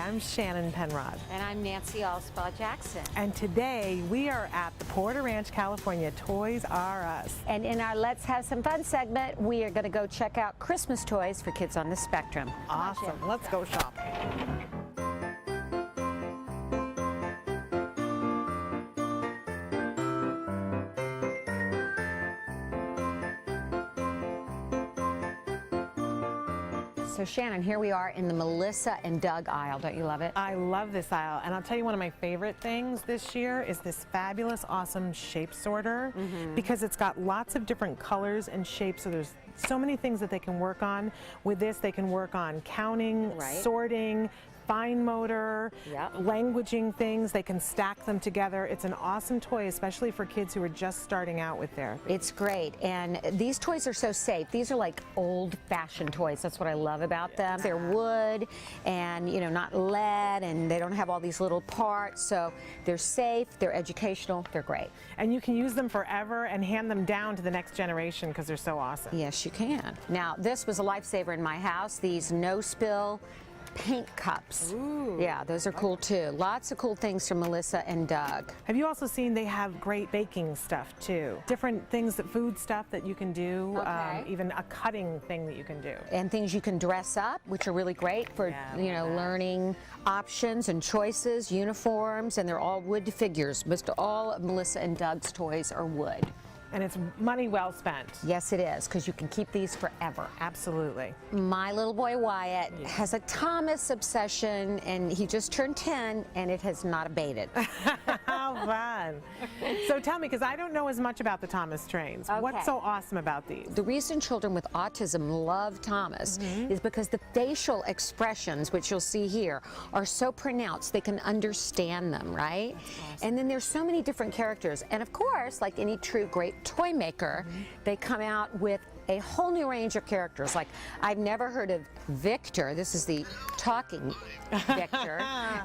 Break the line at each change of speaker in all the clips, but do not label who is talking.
I'm Shannon Penrod.
And I'm Nancy Alspaugh-Jackson.
And today we are at the Porter Ranch, California Toys R Us.
And in our Let's Have Some Fun segment, we are going to go check out Christmas toys for kids on the spectrum.
Awesome. Let's go shopping.
So Shannon, here we are in the Melissa and Doug aisle. Don't you love it?
I love this aisle, and I'll tell you one of my favorite things this year is this fabulous, awesome shape sorter, because it's got lots of different colors and shapes, so there's so many things that they can work on. With this, they can work on counting, sorting, fine motor, languaging things. They can stack them together. It's an awesome toy, especially for kids who are just starting out with theirs.
It's great, and these toys are so safe. These are like old-fashioned toys. That's what I love about them. They're wood and, you know, not lead, and they don't have all these little parts, so they're safe, they're educational, they're great.
And you can use them forever and hand them down to the next generation because they're so awesome.
Yes, you can. Now, this was a lifesaver in my house, these no-spill paint cups.
Ooh.
Yeah, those are cool too. Lots of cool things from Melissa and Doug.
Have you also seen they have great baking stuff too? Different things, that food stuff that you can do, even a cutting thing that you can do.
And things you can dress up, which are really great for, you know, learning options and choices, uniforms, and they're all wood figures. Most all of Melissa and Doug's toys are wood.
And it's money well spent.
Yes, it is, because you can keep these forever.
Absolutely.
My little boy Wyatt has a Thomas obsession, and he just turned 10, and it has not abated.
How fun. So tell me, because I don't know as much about the Thomas trains. What's so awesome about these?
The reason children with autism love Thomas is because the facial expressions, which you'll see here, are so pronounced they can understand them, right? Awesome. And then there's so many different characters. And of course, like any true great toy maker, they come out with a whole new range of characters. Like, I've never heard of Victor. This is the talking Victor.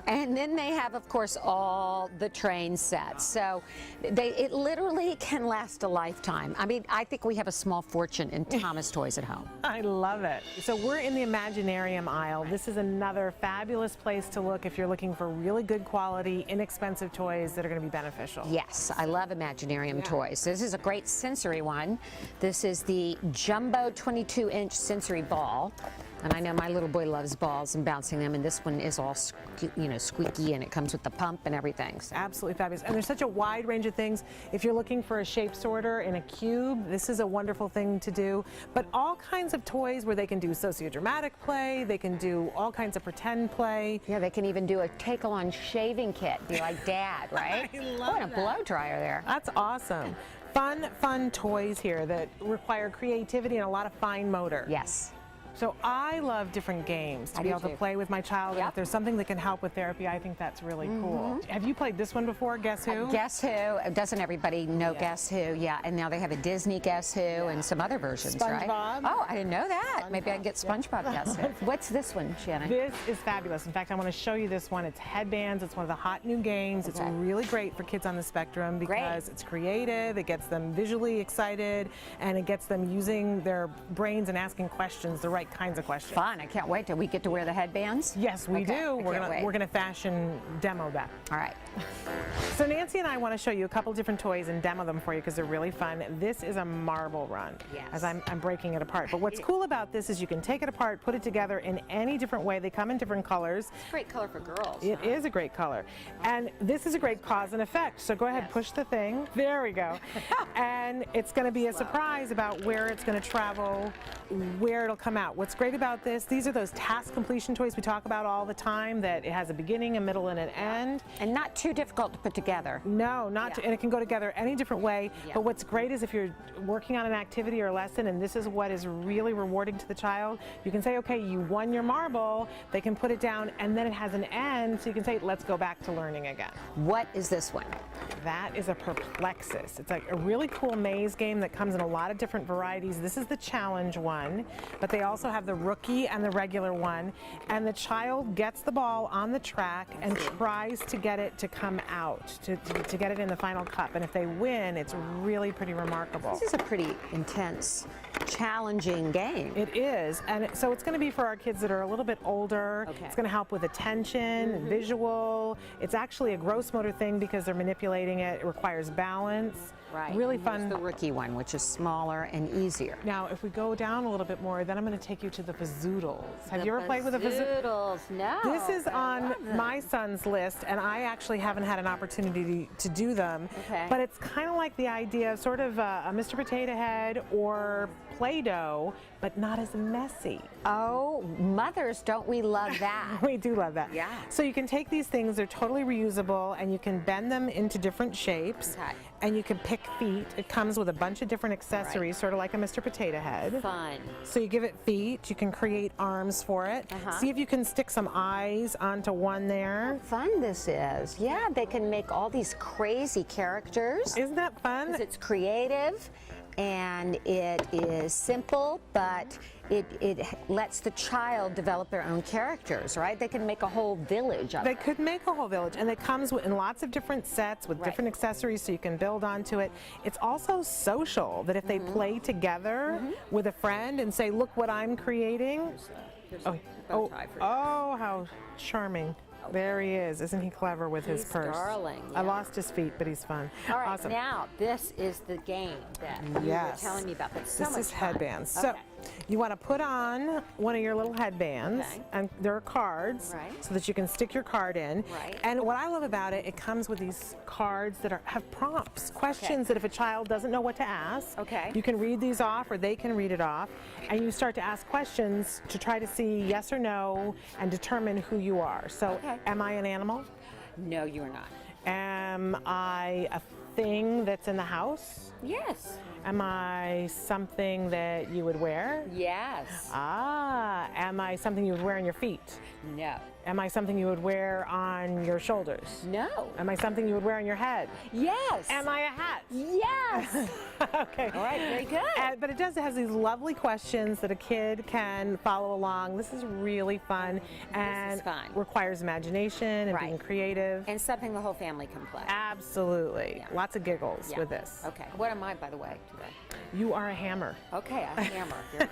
And then they have, of course, all the train sets. So it literally can last a lifetime. I mean, I think we have a small fortune in Thomas toys at home.
I love it. So we're in the Imaginarium aisle. This is another fabulous place to look if you're looking for really good quality, inexpensive toys that are going to be beneficial.
Yes, I love Imaginarium toys. This is a great sensory one. This is the Jumbo 22-inch sensory ball. And I know my little boy loves balls and bouncing them, and this one is all, you know, squeaky, and it comes with the pump and everything. So.
Absolutely fabulous. And there's such a wide range of things. If you're looking for a shape sorter in a cube, this is a wonderful thing to do. But all kinds of toys where they can do sociodramatic play, they can do all kinds of pretend play.
Yeah, they can even do a take-along shaving kit, be like Dad, right?
I love
and a blow dryer there.
That's awesome. Fun toys here that require creativity and a lot of fine motor.
Yes.
So I love different games to be able to play with my child. And if there's something that can help with therapy, I think that's really cool. Have you played this one before, Guess Who?
Guess Who. Doesn't everybody know Guess Who? Yeah, and now they have a Disney Guess Who and some other versions, right? Oh, I didn't know that. Maybe I can get SpongeBob Guess Who. What's this one, Shannon?
This is fabulous. In fact, I want to show you this one. It's headbands. It's one of the hot new games. It's really great for kids on the spectrum because it's creative, it gets them visually excited, and it gets them using their brains and asking questions, the right kinds of questions.
Fun. I can't wait till we get to wear the headbands.
Yes, we do. We're gonna fashion demo that.
All right.
So Nancy and I want to show you a couple different toys and demo them for you because they're really fun. This is a marble run, as I'm breaking it apart. But what's cool about this is you can take it apart, put it together in any different way. They come in different colors.
It's a great color for girls.
It is a great color. And this is a great cause and effect. So go ahead, push the thing. There we go. And it's going to be a surprise about where it's going to travel, where it'll come out. What's great about this, these are those task completion toys we talk about all the time, that it has a beginning, a middle, and an end.
And not too difficult to put together.
No, not and it can go together any different way. But what's great is if you're working on an activity or lesson and this is what is really rewarding to the child, you can say, okay, you won your marble, they can put it down, and then it has an end, so you can say, let's go back to learning again.
What is this one?
That is a Perplexus. It's like a really cool maze game that comes in a lot of different varieties. This is the challenge one, but they also also have the rookie and the regular one, and the child gets the ball on the track and tries to get it to come out, to get it in the final cup. And if they win, it's really pretty remarkable.
This is a pretty intense, challenging game.
It is, and so it's going to be for our kids that are a little bit older.
Okay.
It's going to help with attention, visual. It's actually a gross motor thing because they're manipulating it. It requires balance.
Right.
Really
And
fun.
here's the rookie one, which is smaller and easier.
Now, if we go down a little bit more, then I'm going to take you to the fazoodles. Have you ever played with a fazoodle?
Fazoodles? No.
This is on my son's list, and I actually haven't had an opportunity to do them.
Okay.
But it's kind of like the idea of sort of a Mr. Potato Head or Play-Doh, but not as messy.
Oh, mothers, don't we love that?
We do love that.
Yeah.
So you can take these things, they're totally reusable, and you can bend them into different shapes.
Okay.
And you can pick feet. It comes with a bunch of different accessories, sort of like a Mr. Potato Head.
Fun.
So you give it feet, you can create arms for it. See if you can stick some eyes onto one there.
Fun this is. Yeah, they can make all these crazy characters.
Isn't that fun?
'Cause it's creative and it is simple, but it lets the child develop their own characters, right? They can make a whole village of
They
it.
could make a whole village, and it comes in lots of different sets with different accessories so you can build onto it. It's also social, that if they play together with a friend and say, look what I'm creating. Oh, how charming. There he is. Isn't he clever with his purse?
Darling.
I lost his feet, but he's fun.
All right,
awesome.
now this is the game that you were telling me about. That's so
This
much
is
fun.
headbands. So you want to put on one of your little headbands, and there are cards so that you can stick your card in. And what I love about it, it comes with these cards that have prompts, questions that if a child doesn't know what to ask, you can read these off or they can read it off, and you start to ask questions to try to see yes or no and determine who you are. So am I an animal?
No, you are not.
Am I a thing that's in the house?
Yes.
Am I something that you would wear?
Yes.
Ah, am I something you would wear on your feet?
No.
Am I something you would wear on your shoulders?
No.
Am I something you would wear on your head?
Yes.
Am I a hat?
Yes.
Okay.
All right, very good.
But it has these lovely questions that a kid can follow along. This is really fun and requires imagination and being creative.
And something the whole family can play.
Absolutely. Lots of giggles with this.
Okay. What am I, by the way, today?
You are a hammer.
Okay, a hammer. Very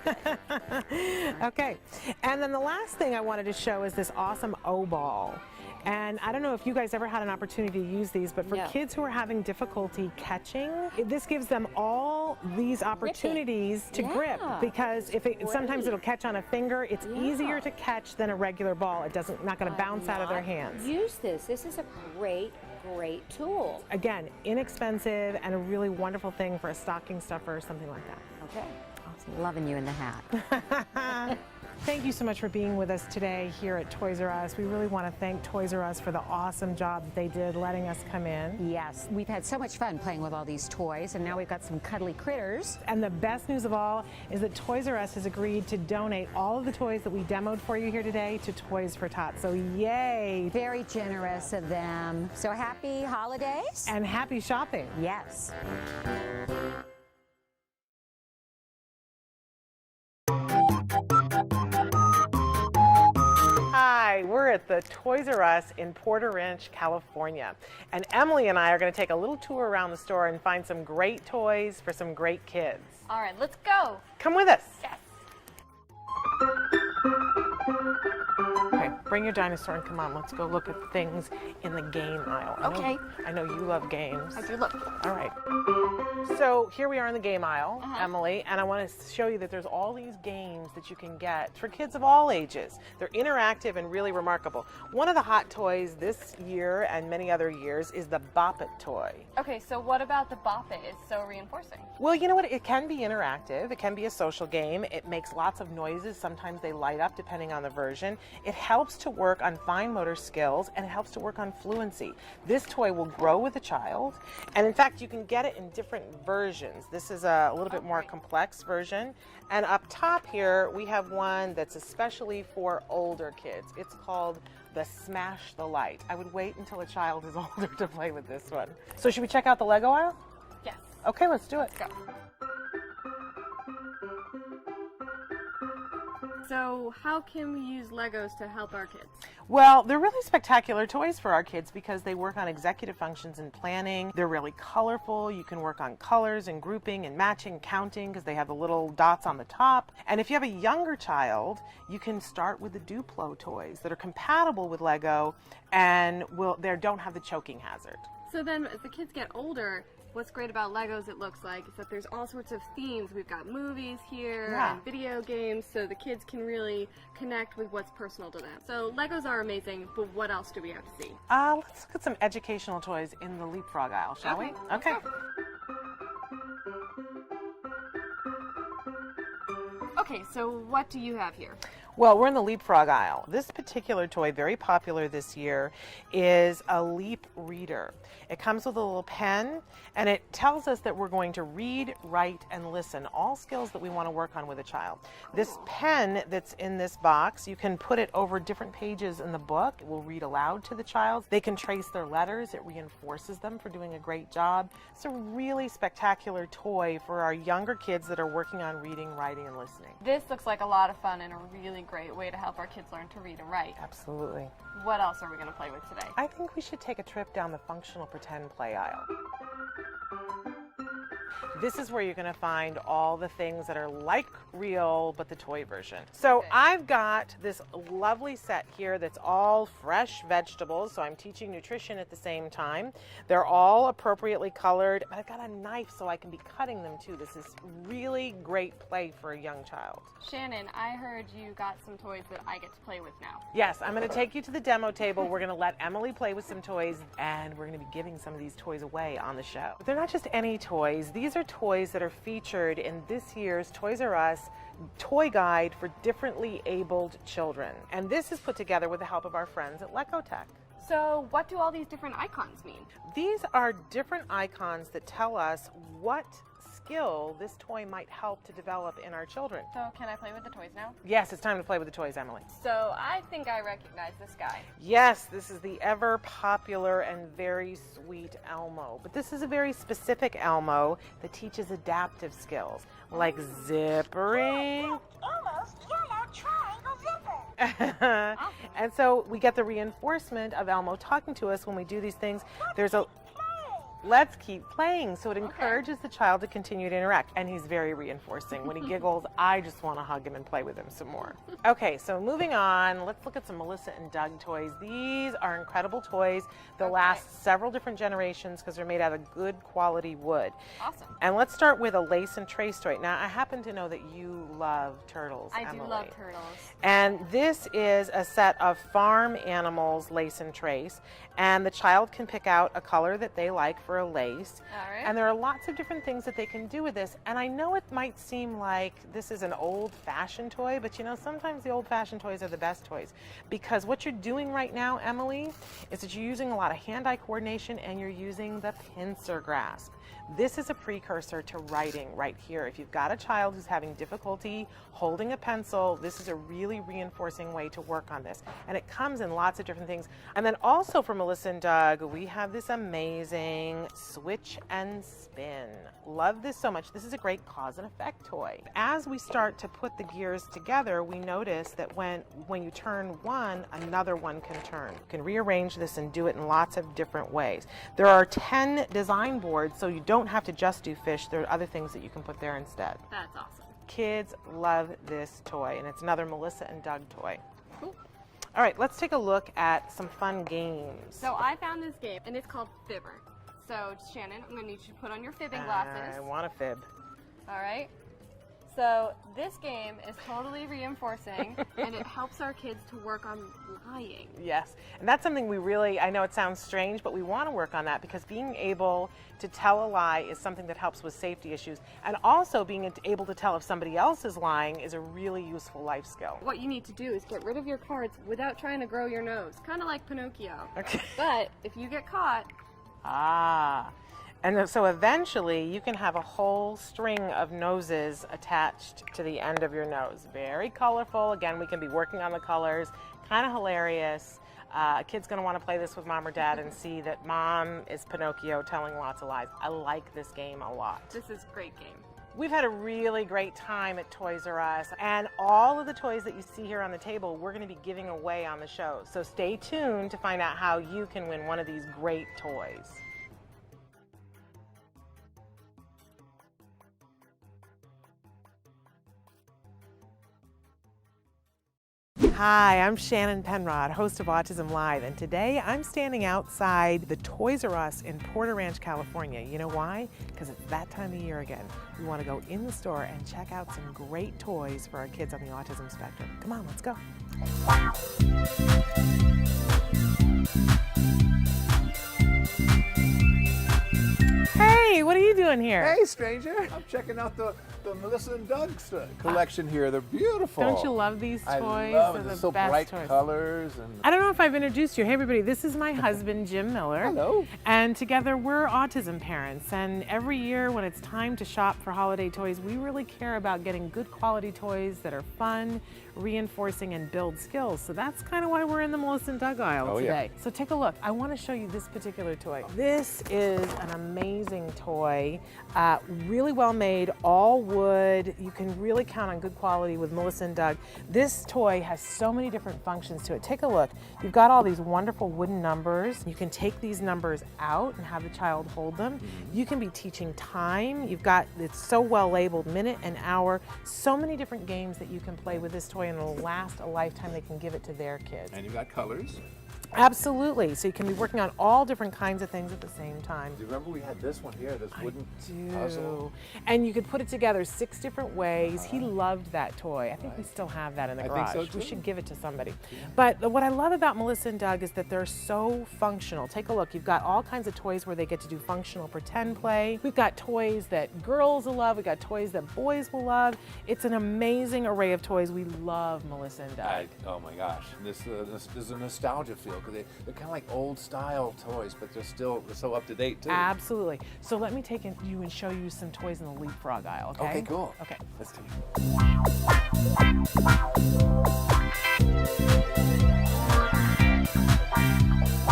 good.
Okay. And then the last thing I wanted to show is this awesome O-ball. And I don't know if you guys ever had an opportunity to use these, but for kids who are having difficulty catching, this gives them all these opportunities to grip, because sometimes it'll catch on a finger. It's easier to catch than a regular ball. It not going to bounce out of their hands.
Use this. This is a great tool.
Again, inexpensive and a really wonderful thing for a stocking stuffer or something like that.
Okay. Awesome. Loving you in the hat.
Thank you so much for being with us today here at Toys R Us. We really want to thank Toys R Us for the awesome job that they did letting us come in.
Yes, we've had so much fun playing with all these toys, and now we've got some cuddly critters.
And the best news of all is that Toys R Us has agreed to donate all of the toys that we demoed for you here today to Toys for Tots. So yay!
Very generous of them. So happy holidays.
And happy shopping.
Yes.
Hi, we're at the Toys R Us in Porter Ranch, California. And Emily and I are going to take a little tour around the store and find some great toys for some great kids.
All right, let's go.
Come with us.
Yes.
Okay, bring your dinosaur and come on, let's go look at things in the game aisle. I know you love games.
I do look.
All right. So here we are in the game aisle, Emily, and I want to show you that there's all these games that you can get for kids of all ages. They're interactive and really remarkable. One of the hot toys this year and many other years is the Bop It toy.
Okay, so what about the Bop It is so reinforcing?
Well, you know what? It can be interactive. It can be a social game. It makes lots of noises. Sometimes they light up depending on the version. It helps to work on fine motor skills, and it helps to work on fluency. This toy will grow with a child, and in fact, you can get it in different versions. This is a little bit more complex version, and up top here we have one that's especially for older kids. It's called the Smash the Light. I would wait until a child is older to play with this one. So should we check out the Lego aisle?
Yes.
Okay, let's do it.
Go. So how can we use Legos to help our kids?
Well, they're really spectacular toys for our kids because they work on executive functions and planning. They're really colorful. You can work on colors and grouping and matching, counting because they have the little dots on the top. And if you have a younger child, you can start with the Duplo toys that are compatible with Lego and they don't have the choking hazard.
So then as the kids get older, what's great about Legos, it looks like, is that there's all sorts of themes. We've got movies here and video games, so the kids can really connect with what's personal to them. So Legos are amazing, but what else do we have to see?
Let's look at some educational toys in the leapfrog aisle, shall we? Okay.
Okay, so what do you have here?
Well, we're in the leapfrog aisle. This particular toy, very popular this year, is a leap reader. It comes with a little pen, and it tells us that we're going to read, write, and listen, all skills that we want to work on with a child. This pen that's in this box, you can put it over different pages in the book. It will read aloud to the child. They can trace their letters. It reinforces them for doing a great job. It's a really spectacular toy for our younger kids that are working on reading, writing, and listening.
This looks like a lot of fun and a really great way to help our kids learn to read and write.
Absolutely.
What else are we going to play with today?
I think we should take a trip down the functional pretend play aisle. This is where you're going to find all the things that are like real, but the toy version. So I've got this lovely set here that's all fresh vegetables. So I'm teaching nutrition at the same time. They're all appropriately colored, but I've got a knife so I can be cutting them too. This is really great play for a young child.
Shannon, I heard you got some toys that I get to play with now.
Yes, I'm going to take you to the demo table. We're going to let Emily play with some toys, and we're going to be giving some of these toys away on the show. But they're not just any toys. These are toys that are featured in this year's Toys R Us toy guide for differently abled children. And this is put together with the help of our friends at Lecotech.
So what do all these different icons mean?
These are different icons that tell us what skill this toy might help to develop in our children.
So can I play with the toys now?
Yes, it's time to play with the toys, Emily.
So I think I recognize this guy.
Yes, this is the ever popular and very sweet Elmo. But this is a very specific Elmo that teaches adaptive skills like zippering.
Almost yellow triangle zipper.
And so we get the reinforcement of Elmo talking to us when we do these things. There's a let's keep playing. So it encourages the child to continue to interact. And he's very reinforcing. When he giggles, I just want to hug him and play with him some more. Okay, so moving on, let's look at some Melissa and Doug toys. These are incredible toys. They'll last several different generations because they're made out of good quality wood.
Awesome.
And let's start with a lace and trace toy. Now, I happen to know that you love turtles,
I
Emily.
do love turtles.
And this is a set of farm animals lace and trace. And the child can pick out a color that they like for a lace.
All right.
And there are lots of different things that they can do with this. And I know it might seem like this is an old-fashioned toy, but you know, sometimes the old-fashioned toys are the best toys. Because what you're doing right now, Emily, is that you're using a lot of hand-eye coordination and you're using the pincer grasp. This is a precursor to writing right here. If you've got a child who's having difficulty holding a pencil, this is a really reinforcing way to work on this. And it comes in lots of different things. And then also for Melissa and Doug, we have this amazing switch and spin. Love this so much. This is a great cause and effect toy. As we start to put the gears together, we notice that when you turn one, another one can turn. You can rearrange this and do it in lots of different ways. There are 10 design boards, so you don't have to just do fish. There are other things that you can put there instead.
That's awesome.
Kids love this toy, and it's another Melissa and Doug toy.
Cool.
All right, let's take a look at some fun games.
So I found this game, and it's called Fibber. So Shannon, I'm going to need you to put on your fibbing glasses.
I want a fib.
All right. So this game is totally reinforcing, and it helps our kids to work on lying.
Yes, and that's something we really, I know it sounds strange, but we want to work on that because being able to tell a lie is something that helps with safety issues. And also being able to tell if somebody else is lying is a really useful life skill.
What you need to do is get rid of your cards without trying to grow your nose, kind of like Pinocchio.
Okay.
But if you get caught...
And so eventually you can have a whole string of noses attached to the end of your nose. Very colorful. Again, we can be working on the colors. Kind of hilarious. A kid's going to want to play this with mom or dad and see that mom is Pinocchio telling lots of lies. I like this game a lot.
This is a great game.
We've had a really great time at Toys R Us, and all of the toys that you see here on the table, we're going to be giving away on the show. So stay tuned to find out how you can win one of these great toys. Hi, I'm Shannon Penrod, host of Autism Live, and today I'm standing outside the Toys R Us in Porter Ranch, California. You know why? Because it's that time of year again. We want to go in the store and check out some great toys for our kids on the autism spectrum. Come on, let's go. Hey, what are you doing here?
Hey, stranger. I'm checking out the Melissa and Doug's collection here. They're beautiful.
Don't you love these toys?
I love it.
They're
They're
the
so
best
bright
toys.
colors. And
I don't know if I've introduced you. Hey, everybody, this is my husband, Jim Miller.
Hello.
And together we're autism parents. And every year when it's time to shop for holiday toys, we really care about getting good quality toys that are fun, reinforcing, and build skills. So that's kind of why we're in the Melissa and Doug aisle today. So take a look. I want to show you this particular toy. This is an amazing toy. Really well made, all wood. You can really count on good quality with Melissa and Doug. This toy has so many different functions to it. Take a look. You've got all these wonderful wooden numbers. You can take these numbers out and have the child hold them. You can be teaching time. It's so well labeled, minute and hour. So many different games that you can play with this toy, and it'll last a lifetime. They can give it to their kids.
And you've got colors.
Absolutely. So you can be working on all different kinds of things at the same time.
Do you remember we had this one here, this wooden puzzle?
And you could put it together 6 different ways. He loved that toy. I think we still have that in the garage.
think so,
We
too.
should give it to somebody. But what I love about Melissa and Doug is that they're so functional. Take a look. You've got all kinds of toys where they get to do functional pretend play. We've got toys that girls will love. We've got toys that boys will love. It's an amazing array of toys. We love Melissa and Doug.
Oh my gosh, this is a nostalgia feel because they're kind of like old style toys, but they're so up to date too.
Absolutely. So let me take you and show you some toys in the leapfrog aisle, okay?
Okay, cool.
Okay.
Let's do it.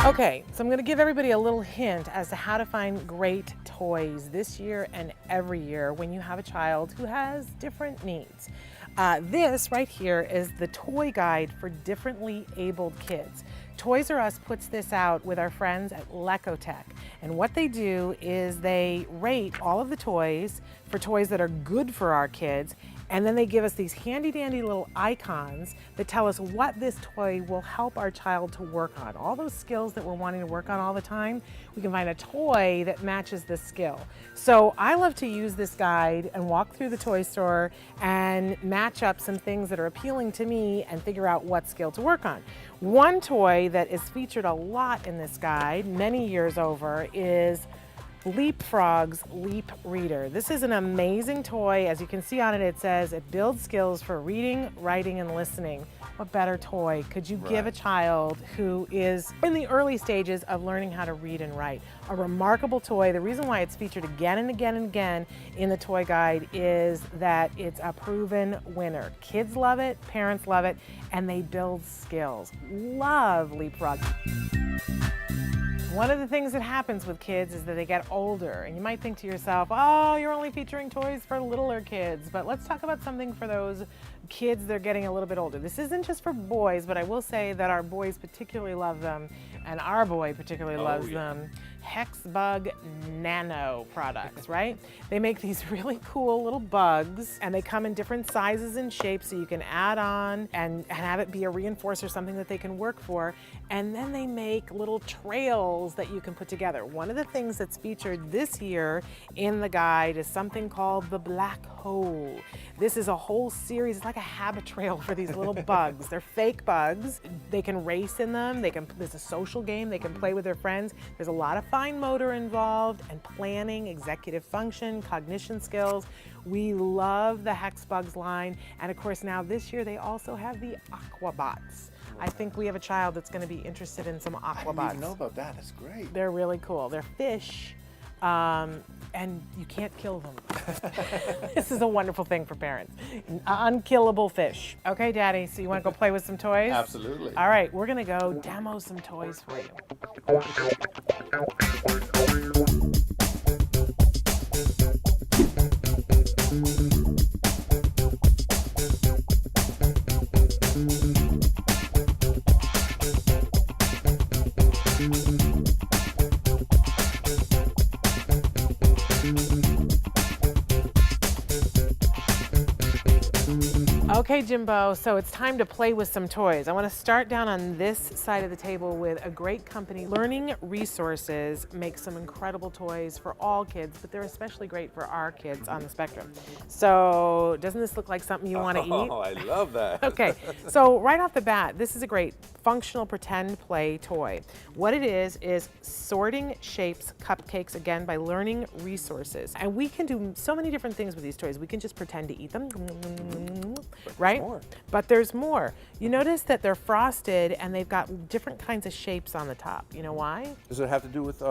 Okay, so I'm going to give everybody a little hint as to how to find great toys this year and every year when you have a child who has different needs. This right here is the toy guide for differently abled kids. Toys R Us puts this out with our friends at Lecotech. And what they do is they rate all of the toys for toys that are good for our kids, and then they give us these handy dandy little icons that tell us what this toy will help our child to work on. All those skills that we're wanting to work on all the time, we can find a toy that matches the skill. So I love to use this guide and walk through the toy store and match up some things that are appealing to me and figure out what skill to work on. One toy that is featured a lot in this guide, many years over, is Leapfrog's Leap Reader. This is an amazing toy. As you can see on it, it says it builds skills for reading, writing, and listening. What better toy could you give a child who is in the early stages of learning how to read and write? A remarkable toy. The reason why it's featured again and again and again in the toy guide is that it's a proven winner. Kids love it, parents love it, and they build skills. Love Leapfrog. One of the things that happens with kids is that they get older, and you might think to yourself, oh, you're only featuring toys for littler kids, but let's talk about something for those kids that are getting a little bit older. This isn't just for boys, but I will say that our boys particularly love them, and our boy particularly loves them. Hexbug Nano products, right? They make these really cool little bugs, and they come in different sizes and shapes, so you can add on and have it be a reinforcer, something that they can work for. And then they make little trails that you can put together. One of the things that's featured this year in the guide is something called the Black Hole. This is a whole series. It's like a habit trail for these little bugs. They're fake bugs. They can race in them. There's a social game. They can play with their friends. There's a lot of fine motor involved, and planning, executive function, cognition skills. We love the Hexbugs line. And of course, now this year they also have the Aquabots. I think we have a child that's going to be interested in some Aquabots.
I didn't even know about that. That's great.
They're really cool. They're fish, and you can't kill them. This is a wonderful thing for parents. Unkillable fish. Okay, Daddy, so you want to go play with some toys?
Absolutely.
All right, we're going to go demo some toys for you. Okay, Jimbo, so it's time to play with some toys. I want to start down on this side of the table with a great company. Learning Resources makes some incredible toys for all kids, but they're especially great for our kids on the spectrum. So doesn't this look like something you want to eat?
Oh, I love that.
Okay, so right off the bat, this is a great functional pretend play toy. What it is sorting shapes cupcakes, again, by Learning Resources. And we can do so many different things with these toys. We can just pretend to eat them, right? But there's more. You notice that they're frosted and they've got different kinds of shapes on the top. You know why?
Does it have to do with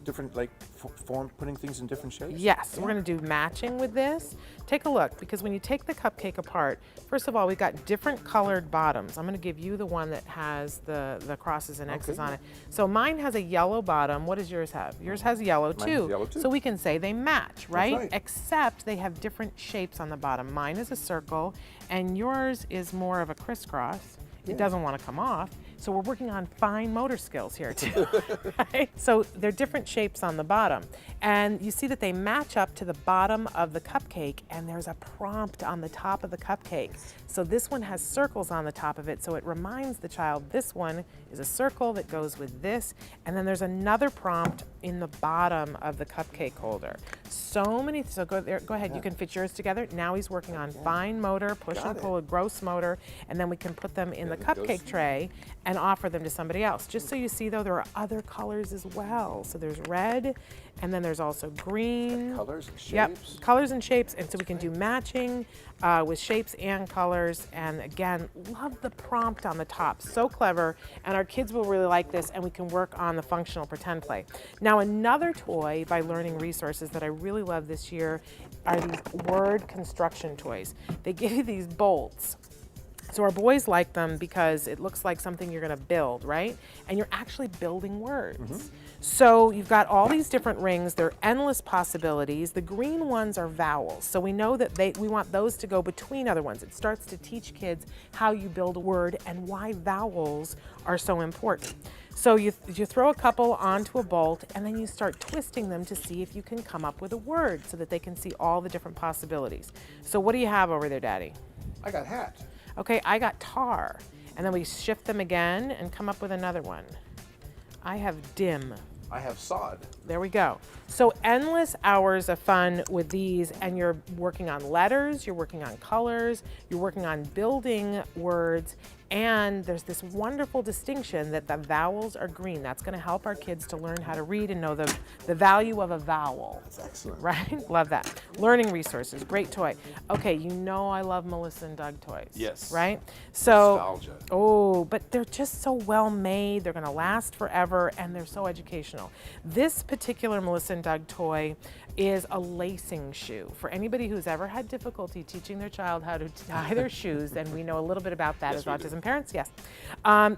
different, like, form, putting things in different shapes?
Yes, we're gonna do matching with this. Take a look, because when you take the cupcake apart, first of all, we've got different colored bottoms. I'm gonna give you the one that has the crosses and X's on it. So mine has a yellow bottom. What does yours have? Yours has yellow too.
Yellow too.
So we can say they match, right?
right.
Except they have different shapes on the bottom. Mine is a circle, and yours is more of a crisscross. It doesn't want to come off. So we're working on fine motor skills here too, right? So they're different shapes on the bottom. And you see that they match up to the bottom of the cupcake, and there's a prompt on the top of the cupcake. So this one has circles on the top of it, so it reminds the child this one is a circle that goes with this, and then there's another prompt in the bottom of the cupcake holder. So many, so go ahead, you can fit yours together. Now he's working on fine motor, push and pull, a gross motor, and then we can put them in the cupcake tray and offer them to somebody else. Just so you see though, there are other colors as well. So there's red, and then there's also green.
Colors and shapes?
Yep, colors and shapes, and so we can do matching with shapes and colors. And again, love the prompt on the top, so clever, and our kids will really like this, and we can work on the functional pretend play. Now another toy by Learning Resources that I really love this year are these word construction toys. They give you these bolts. So our boys like them because it looks like something you're gonna build, right? And you're actually building words. So you've got all these different rings. There are endless possibilities. The green ones are vowels. So we know that we want those to go between other ones. It starts to teach kids how you build a word and why vowels are so important. So you throw a couple onto a bolt, and then you start twisting them to see if you can come up with a word so that they can see all the different possibilities. So what do you have over there, Daddy?
I got hat.
Okay, I got tar. And then we shift them again and come up with another one. I have dim.
I have sod.
There we go. So endless hours of fun with these, and you're working on letters, you're working on colors, you're working on building words, and there's this wonderful distinction that the vowels are green. That's going to help our kids to learn how to read and know the value of a vowel.
That's excellent.
Right? Love that. Learning Resources, great toy. Okay, you know I love Melissa and Doug toys.
Yes.
Right? So,
Nostalgia.
oh, but they're just so well made. They're going to last forever, and they're so educational. This particular Melissa and Doug toy is a lacing shoe. For anybody who's ever had difficulty teaching their child how to tie their shoes, and we know a little bit about that as autism parents, yes.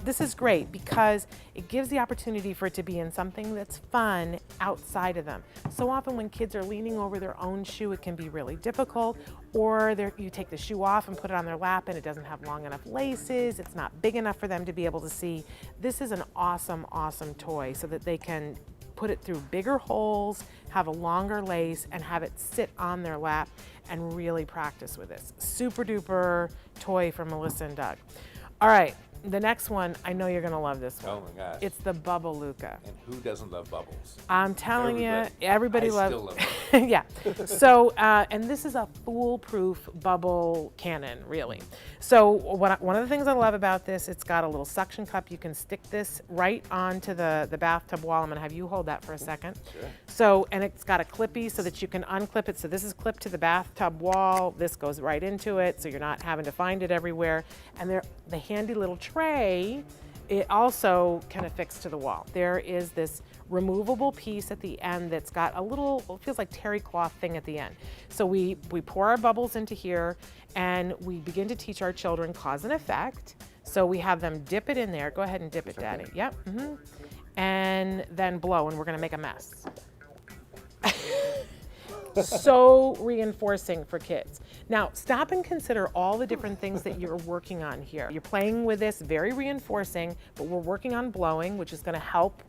This is great because it gives the opportunity for it to be in something that's fun outside of them. So often when kids are leaning over their own shoe, it can be really difficult, or you take the shoe off and put it on their lap and it doesn't have long enough laces, it's not big enough for them to be able to see. This is an awesome, awesome toy so that they can put it through bigger holes, have a longer lace, and have it sit on their lap and really practice with this. Super duper toy for Melissa and Doug. All right, the next one, I know you're gonna love this one.
Oh my gosh.
It's the Bubble Luca.
And who doesn't love bubbles?
I'm telling you, everybody
I
loves
still love it.
Yeah. So, and this is a foolproof bubble cannon, really. So one of the things I love about this, it's got a little suction cup. You can stick this right onto the bathtub wall. I'm gonna have you hold that for a second.
Sure.
So, and it's got a clippy so that you can unclip it. So this is clipped to the bathtub wall. This goes right into it, so you're not having to find it everywhere. And the handy little tray, it also can affix to the wall. There is this removable piece at the end that's got a little, it feels like terry cloth thing at the end. So we pour our bubbles into here, and we begin to teach our children cause and effect. So we have them dip it in there. Go ahead and dip it, Daddy. Yep. And then blow, and we're gonna make a mess. So reinforcing for kids. Now, stop and consider all the different things that you're working on here. You're playing with this, very reinforcing, but we're working on blowing, which is going to help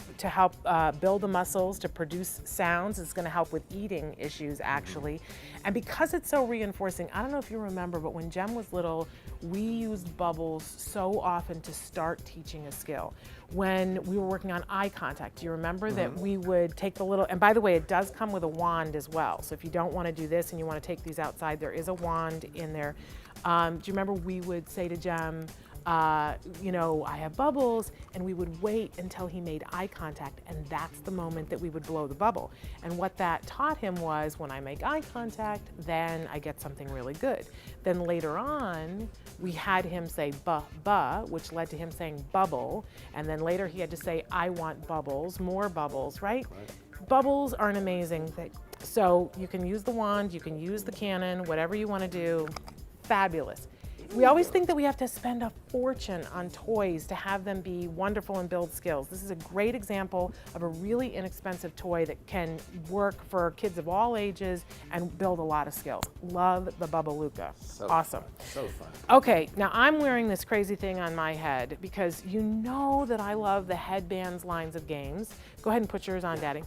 build the muscles to produce sounds. It's going to help with eating issues, actually. And because it's so reinforcing, I don't know if you remember, but when Jem was little, we used bubbles so often to start teaching a skill. When we were working on eye contact, do you remember that we would take the little, and by the way, it does come with a wand as well. So if you don't want to do this and you want to take these outside, there is a wand in there. Do you remember we would say to Jem, you know, I have bubbles, and we would wait until he made eye contact, and that's the moment that we would blow the bubble. And what that taught him was, when I make eye contact, then I get something really good. Then later on, we had him say buh, which led to him saying bubble, and then later he had to say, I want bubbles, more bubbles, right? Bubbles are an amazing thing. So you can use the wand, you can use the cannon, whatever you want to do, fabulous. We always think that we have to spend a fortune on toys to have them be wonderful and build skills. This is a great example of a really inexpensive toy that can work for kids of all ages and build a lot of skills. Love the Bubbalooka.
So
awesome.
Fun. So fun.
Okay, now I'm wearing this crazy thing on my head because you know that I love the headbands lines of games. Go ahead and put yours on, Daddy.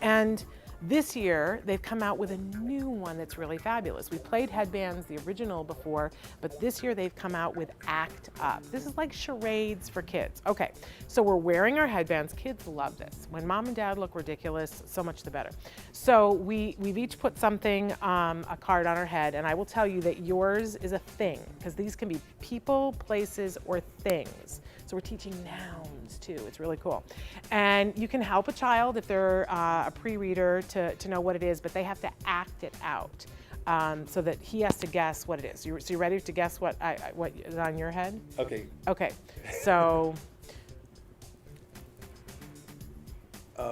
And this year, they've come out with a new one that's really fabulous. We played Headbands, the original, before, but this year they've come out with Act Up. This is like charades for kids. Okay, so we're wearing our headbands. Kids love this. When mom and dad look ridiculous, so much the better. So we've each put something, a card on our head, and I will tell you that yours is a thing, because these can be people, places, or things. So we're teaching nouns too. It's really cool. And you can help a child if they're a pre-reader to know what it is, but they have to act it out so that he has to guess what it is. So you ready to guess what is on your head?
Okay.
Okay. So.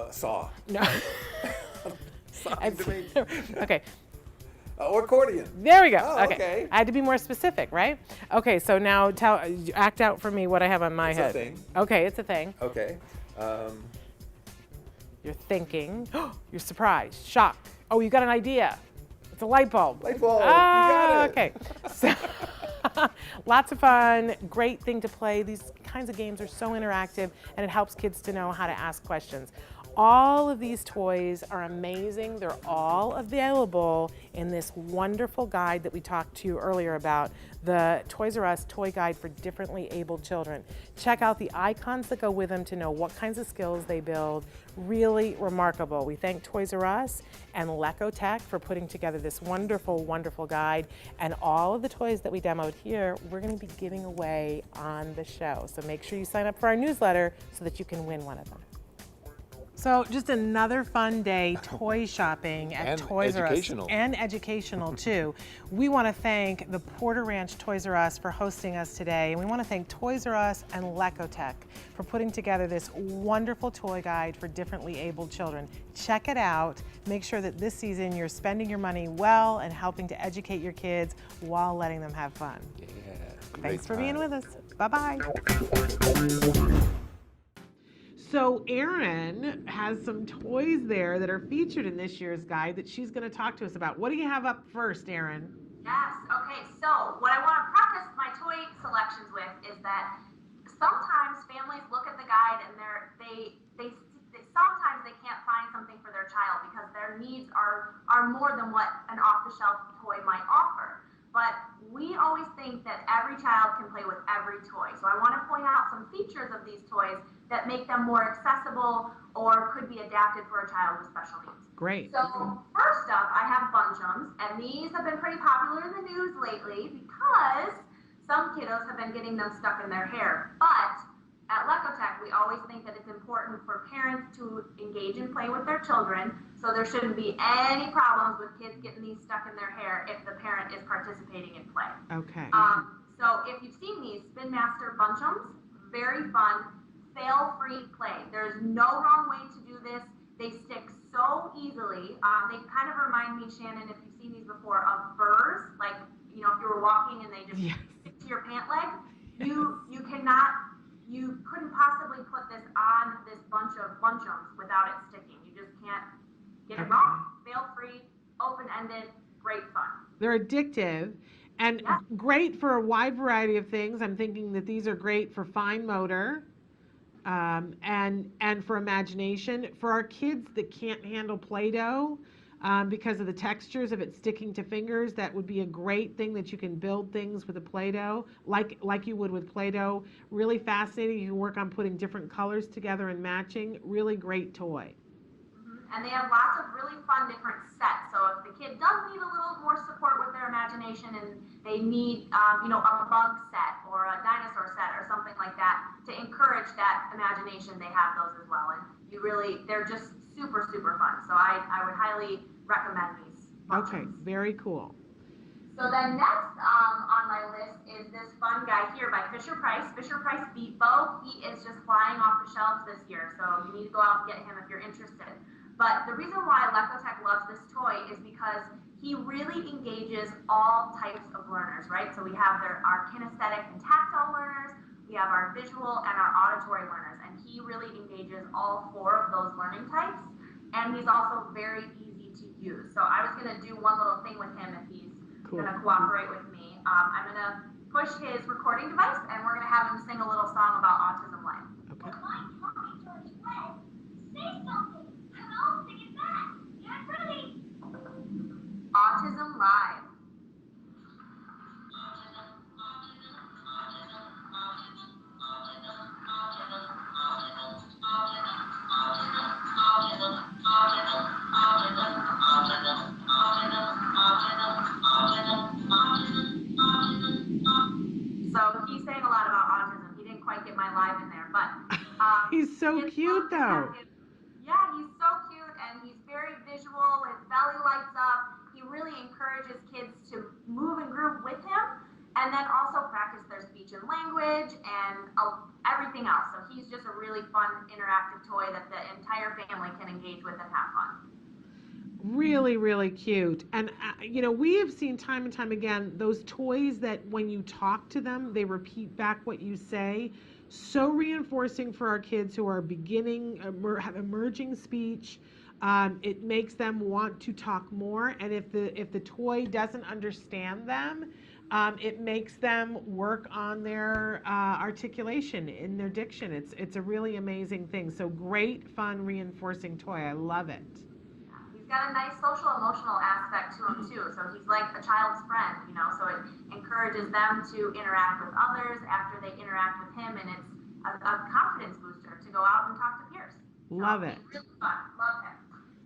Saw.
No. Okay.
Or accordion.
There we go.
Oh, okay.
I had to be more specific, right? Okay, so now act out for me what I have on my head.
It's a thing.
Okay, it's a thing.
Okay.
You're thinking. You're surprised. Shocked. Oh, you got an idea. It's a light bulb.
Light bulb.
Ah,
you got it.
okay. So, lots of fun. Great thing to play. These kinds of games are so interactive, and it helps kids to know how to ask questions. All of these toys are amazing. They're all available in this wonderful guide that we talked to you earlier about, the Toys R Us Toy Guide for Differently Abled Children. Check out the icons that go with them to know what kinds of skills they build. Really remarkable. We thank Toys R Us and Lecotech for putting together this wonderful, wonderful guide. And all of the toys that we demoed here, we're going to be giving away on the show. So make sure you sign up for our newsletter so that you can win one of them. So just another fun day toy shopping at Toys R Us. And educational too. We want to thank the Porter Ranch Toys R Us for hosting us today. And we want to thank Toys R Us and Lecotech for putting together this wonderful toy guide for differently abled children. Check it out. Make sure that this season you're spending your money well and helping to educate your kids while letting them have fun.
Yeah.
Thanks for being with us. Bye-bye. So Erin has some toys there that are featured in this year's guide that she's going to talk to us about. What do you have up first, Erin?
Yes, okay, so what I want to preface my toy selections with is that sometimes families look at the guide and they sometimes they can't find something for their child because their needs are more than what an off-the-shelf toy might offer. But we always think that every child can play with every toy. So I want to point out some features of these toys that make them more accessible or could be adapted for a child with special needs.
Great.
So first up, I have Bunchums, and these have been pretty popular in the news lately because some kiddos have been getting them stuck in their hair. But at Lecotech, we always think that it's important for parents to engage in play with their children, so there shouldn't be any problems with kids getting these stuck in their hair if the parent is participating in play.
Okay.
So if you've seen these Spin Master Bunchums, very fun, fail-free play. There's no wrong way to do this. They stick so easily. They kind of remind me, Shannon, if you've seen these before, of furs. Like, you know, if you were walking and they just stick to your pant leg, you couldn't possibly put this on this bunch of Bunchums without it sticking. You just can't get it wrong. Fail-free, open-ended, great fun.
They're addictive and great for a wide variety of things. I'm thinking that these are great for fine motor and for imagination. For our kids that can't handle Play-Doh, because of the textures of it sticking to fingers. That would be a great thing that you can build things with a Play-Doh, like you would with Play-Doh. Really fascinating. You can work on putting different colors together and matching. Really great toy.
And they have lots of really fun different sets. So if the kid does need a little more support with their imagination and they need, a bug set or a dinosaur set or something like that to encourage that imagination, they have those as well. And they're just super, super fun. So I would highly recommend these.
Okay, very cool.
So then next on my list is this fun guy here by Fisher Price. Fisher Price Beat Bow. He is just flying off the shelves this year, so you need to go out and get him if you're interested. But the reason why Lecotech loves this toy is because he really engages all types of learners, right? So we have our kinesthetic and tactile learners, we have our visual and our auditory learners, and he really engages all 4 of those learning types. And he's also very easy to use. So I was going to do one little thing with him if he's going to cooperate with me. I'm going to push his recording device, and we're going to have him sing a little song about Autism Live.
Okay.
My tummy turns red. Say something, and I'll sing it back. Get ready.
Autism Live. So he's saying a lot about autism. He didn't quite get my live in there, but
He's so cute though.
Yeah, he's so cute and he's very visual. His belly lights up. He really encourages kids to move and groove with him, and then also practice their speech and language and everything else. So he's just a really fun, interactive toy that the entire family can engage with and have fun.
Really, really cute. And, we have seen time and time again those toys that when you talk to them, they repeat back what you say. So reinforcing for our kids who are have emerging speech. It makes them want to talk more. And if the toy doesn't understand them, it makes them work on their articulation in their diction. It's a really amazing thing. So great, fun, reinforcing toy. I love it.
He's got a nice social emotional aspect to him too. So he's like a child's friend, so it encourages them to interact with others after they interact with him, and it's a confidence booster to go out and talk to peers.
Love it.
Really fun. Love him.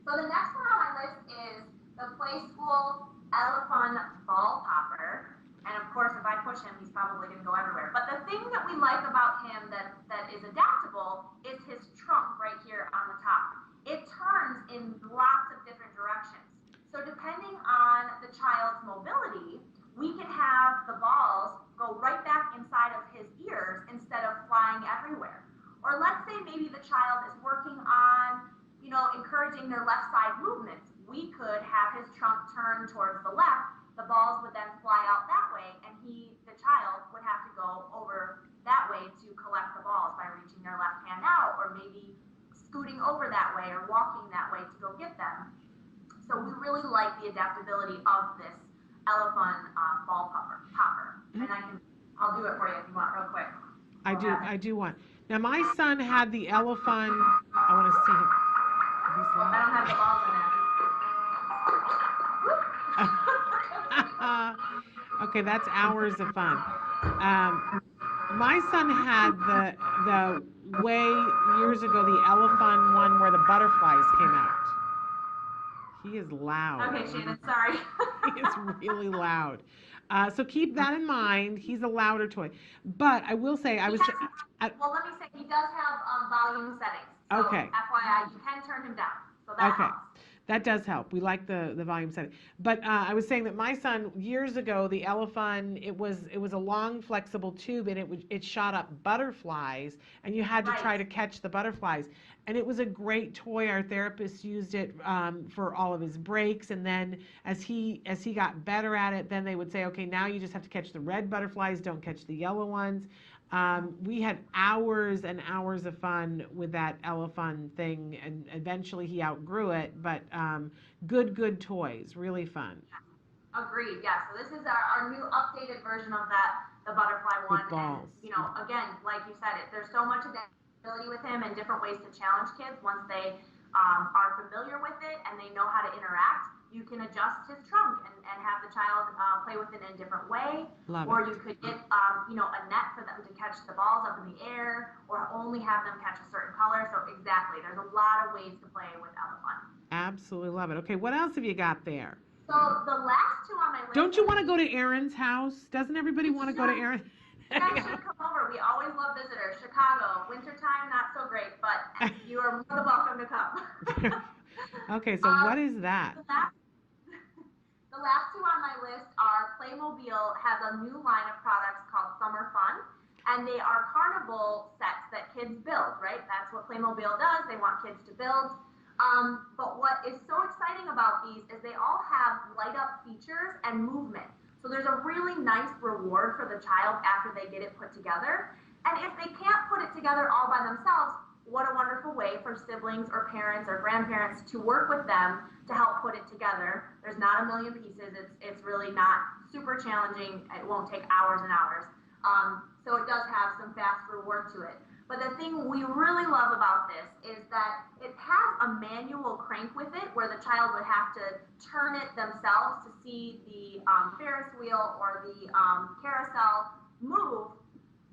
So the next one on my list is the Play School Elephant Ball Popper. And of course, if I push him, he's probably going to go everywhere. But the thing that we like about him that is adaptable is his trunk right here on the top. It turns in lots of different directions. So depending on the child's mobility, we can have the balls go right back inside of his ears instead of flying everywhere. Or let's say maybe the child is working on, encouraging their left side movements. We could have his trunk turn towards the left. The balls would then fly out that way, and the child would have to go over that way to collect the balls by reaching their left hand out, or maybe scooting over that way or walking that way to go get them. So we really like the adaptability of this elephant ball popper. And I'll do it for you if you want real quick.
I do want. Now my son had the elephant. I want to see him.
I don't have the balls in it.
Okay, that's hours of fun. My son had the way years ago the elephant one where the butterflies came out. He is loud.
Okay, Shannon, sorry.
He is really loud. So keep that in mind. He's a louder toy. But I will say,
Well, let me say, he does have volume settings. So
Okay.
FYI, you can turn him down. So that
Okay.
helps.
That does help. We like the volume setting. But I was saying that my son years ago, the elephant, it was a long flexible tube, and it shot up butterflies, and you had to try to catch the butterflies. And it was a great toy. Our therapist used it for all of his breaks, and then as he got better at it, then they would say, okay, now you just have to catch the red butterflies, don't catch the yellow ones. We had hours and hours of fun with that elephant thing, and eventually he outgrew it, but good toys, really fun.
Agreed, yeah. So this is our new updated version of the butterfly one.
With balls.
And, again, like you said, there's so much adaptability with him and different ways to challenge kids once they are familiar with it and they know how to interact, you can adjust his trunk and have the child play with it in a different way. Or you could get, a net for them to catch the balls up in the air, or only have them catch a certain color. So exactly, there's a lot of ways to play with elephant.
Absolutely love it. Okay, what else have you got there?
So the last two on my list.
Don't you want to go to Erin's house? Doesn't everybody want to go to Erin?
You guys should come over. We always love visitors. Chicago, wintertime, not so great, but you are more than welcome to come.
Okay, so what is that?
The last two on my list are Playmobil has a new line of products called Summer Fun, and they are carnival sets that kids build, right? That's what Playmobil does. They want kids to build. But what is so exciting about these is they all have light up features and movement. So there's a really nice reward for the child after they get it put together. And if they can't put it together all by themselves, what a wonderful way for siblings or parents or grandparents to work with them to help put it together. There's not a million pieces. It's really not super challenging. It won't take hours and hours. So it does have some fast reward to it. But the thing we really love about this is that it has a manual crank with it where the child would have to turn it themselves to see the Ferris wheel or the carousel move.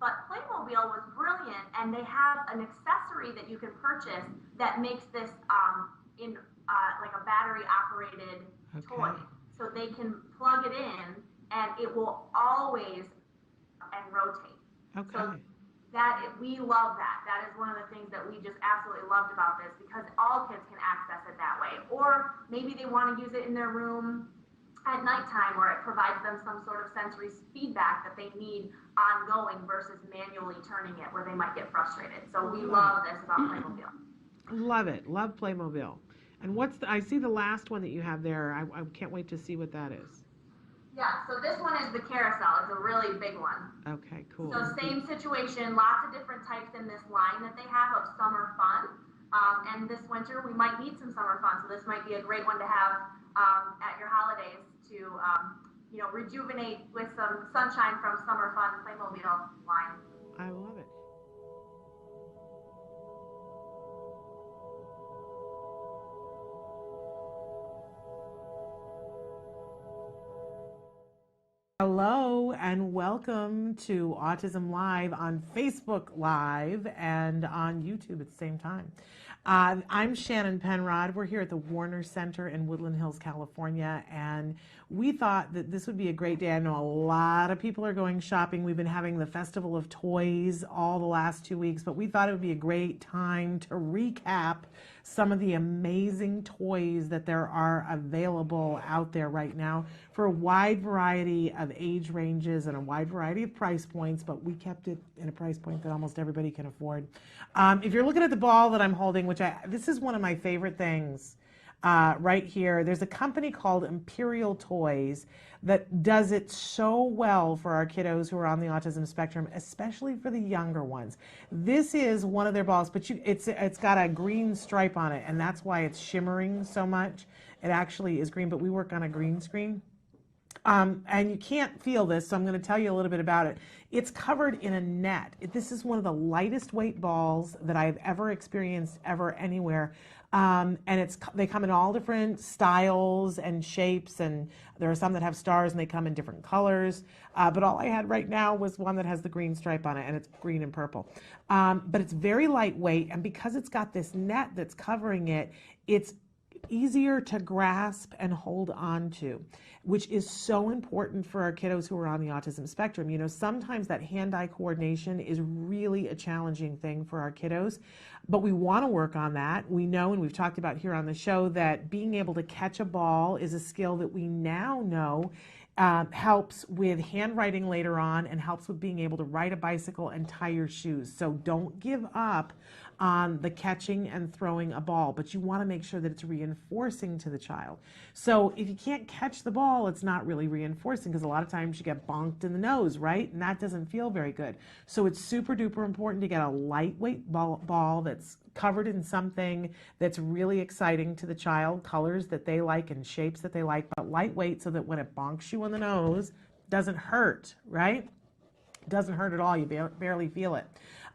But Playmobil was brilliant, and they have an accessory that you can purchase that makes this like a battery-operated toy. So they can plug it in, and it will always rotate.
Okay.
So we love that. That is one of the things that we just absolutely loved about this, because all kids can access it that way. Or maybe they want to use it in their room at nighttime, where it provides them some sort of sensory feedback that they need ongoing versus manually turning it where they might get frustrated. So we love this about Playmobil.
Love it. Love Playmobil. And I see the last one that you have there. I can't wait to see what that is.
Yeah, so this one is the carousel. It's a really big one.
Okay, cool.
So same situation, lots of different types in this line that they have of summer fun. And this winter we might need some summer fun, so this might be a great one to have at your holidays to rejuvenate with some sunshine from Summer Fun Playmobil line.
I love it. Hello and welcome to Autism Live on Facebook Live and on YouTube at the same time. I'm Shannon Penrod. We're here at the Warner Center in Woodland Hills, California, and we thought that this would be a great day. I know a lot of people are going shopping. We've been having the Festival of Toys all the last 2 weeks, but we thought it would be a great time to recap some of the amazing toys that there are available out there right now for a wide variety of age ranges and a wide variety of price points, but we kept it in a price point that almost everybody can afford. If you're looking at the ball that I'm holding, this is one of my favorite things right here. There's a company called Imperial Toys that does it so well for our kiddos who are on the autism spectrum, especially for the younger ones. This is one of their balls, but it's got a green stripe on it, and that's why it's shimmering so much. It actually is green, but we work on a green screen. And you can't feel this, so I'm going to tell you a little bit about it. It's covered in a net. This is one of the lightest weight balls that I've ever experienced anywhere. And they come in all different styles and shapes, and there are some that have stars and they come in different colors. But all I had right now was one that has the green stripe on it, and it's green and purple. But it's very lightweight, and because it's got this net that's covering it, it's easier to grasp and hold on to, which is so important for our kiddos who are on the autism spectrum. You know, sometimes that hand-eye coordination is really a challenging thing for our kiddos, but we want to work on that. We know, and we've talked about here on the show, that being able to catch a ball is a skill that we now know helps with handwriting later on and helps with being able to ride a bicycle and tie your shoes. So don't give up on the catching and throwing a ball, but you want to make sure that it's reinforcing to the child. So if you can't catch the ball, it's not really reinforcing, because a lot of times you get bonked in the nose, right? And that doesn't feel very good. So it's super duper important to get a lightweight ball that's covered in something that's really exciting to the child, colors that they like and shapes that they like, but lightweight so that when it bonks you on the nose, it doesn't hurt, right? It doesn't hurt at all. You barely feel it.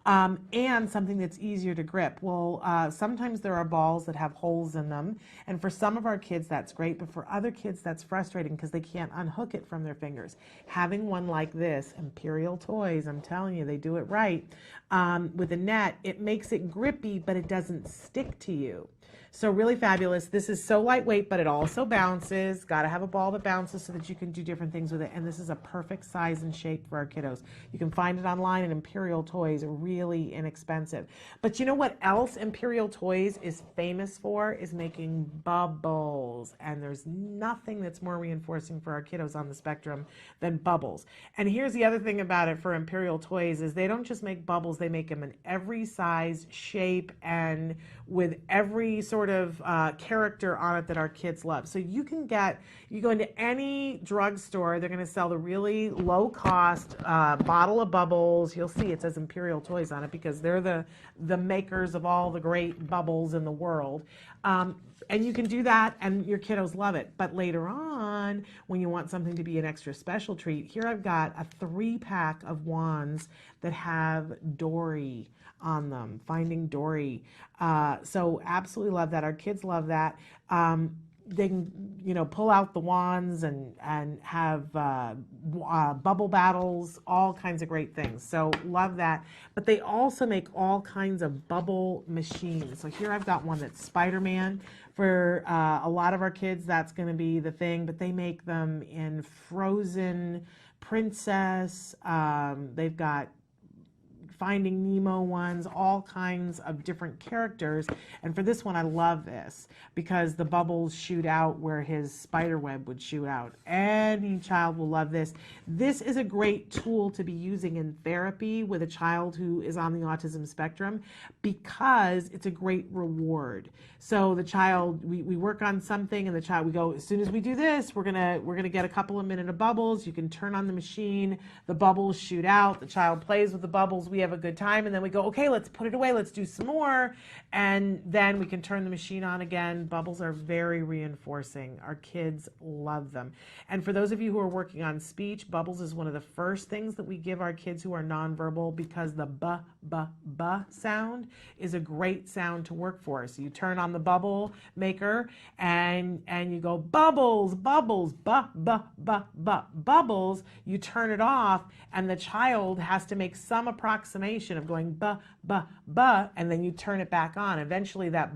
and something that's easier to grip. Well, sometimes there are balls that have holes in them, and for some of our kids that's great, but for other kids that's frustrating because they can't unhook it from their fingers. Having one like this, Imperial Toys, I'm telling you, they do it right, with a net, it makes it grippy, but it doesn't stick to you. So really fabulous. This is so lightweight, but it also bounces. Got to have a ball that bounces so that you can do different things with it. And this is a perfect size and shape for our kiddos. You can find it online at Imperial Toys, really inexpensive. But you know what else Imperial Toys is famous for is making bubbles. And there's nothing that's more reinforcing for our kiddos on the spectrum than bubbles. And here's the other thing about it for Imperial Toys is they don't just make bubbles, they make them in every size, shape, and with every sort of character on it that our kids love. So you go into any drugstore, they're going to sell the really low cost bottle of bubbles. You'll see it says Imperial Toys on it because they're the makers of all the great bubbles in the world. And you can do that and your kiddos love it. But later on, when you want something to be an extra special treat, here I've got a 3-pack of wands that have Dory on them, Finding Dory. So absolutely love that. Our kids love that. They can, pull out the wands and have bubble battles, all kinds of great things. So love that. But they also make all kinds of bubble machines. So here I've got one that's Spider-Man. For a lot of our kids, that's going to be the thing. But they make them in Frozen, Princess. They've got Finding Nemo ones, all kinds of different characters. And for this one, I love this because the bubbles shoot out where his spider web would shoot out. Any child will love this. This is a great tool to be using in therapy with a child who is on the autism spectrum because it's a great reward. So the child, we work on something and the child, we go, as soon as we do this, we're gonna get a couple of minutes of bubbles. You can turn on the machine, the bubbles shoot out, the child plays with the bubbles, we have a good time, and then we go, okay, let's put it away, let's do some more, and then we can turn the machine on again. Bubbles are very reinforcing. Our kids love them. And for those of you who are working on speech, bubbles is one of the first things that we give our kids who are nonverbal because the ba sound is a great sound to work for. So you turn on the bubble maker and you go bubbles, bubbles, bubbles. You turn it off and the child has to make some approximation of going and then you turn it back on. Eventually that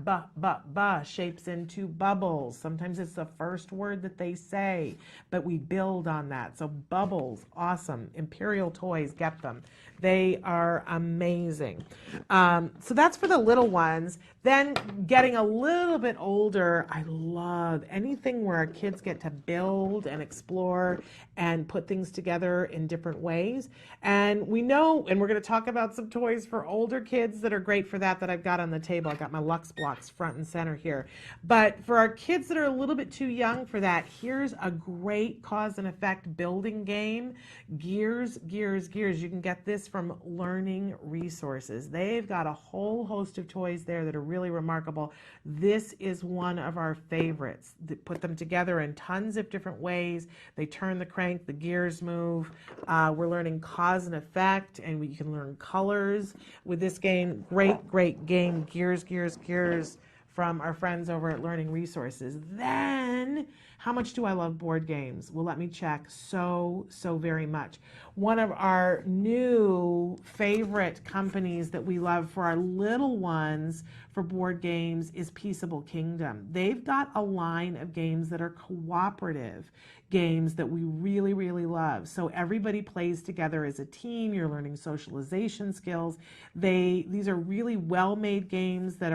shapes into bubbles. Sometimes it's the first word that they say, but we build on that. So bubbles, awesome. Imperial Toys, get them. They are amazing. So that's for the little ones. Then getting a little bit older, I love anything where our kids get to build and explore and put things together in different ways. And we know, and we're going to talk about some toys for older kids that are great for that I've got on the table. I got my Lux blocks front and center here. But for our kids that are a little bit too young for that, here's a great cause and effect building game. Gears. You can get this from Learning Resources. They've got a whole host of toys there that are really remarkable. This is one of our favorites. They put them together in tons of different ways. They turn the crank, the gears move. We're learning cause and effect, and we can learn colors with this game. Great game. Gears from our friends over at Learning Resources. Then, how much do I love board games? Well, let me check. So very much. One of our new favorite companies that we love for our little ones for board games is Peaceable Kingdom. They've got a line of games that are cooperative games that we really love. So everybody plays together as a team. You're learning socialization skills. These are really well-made games that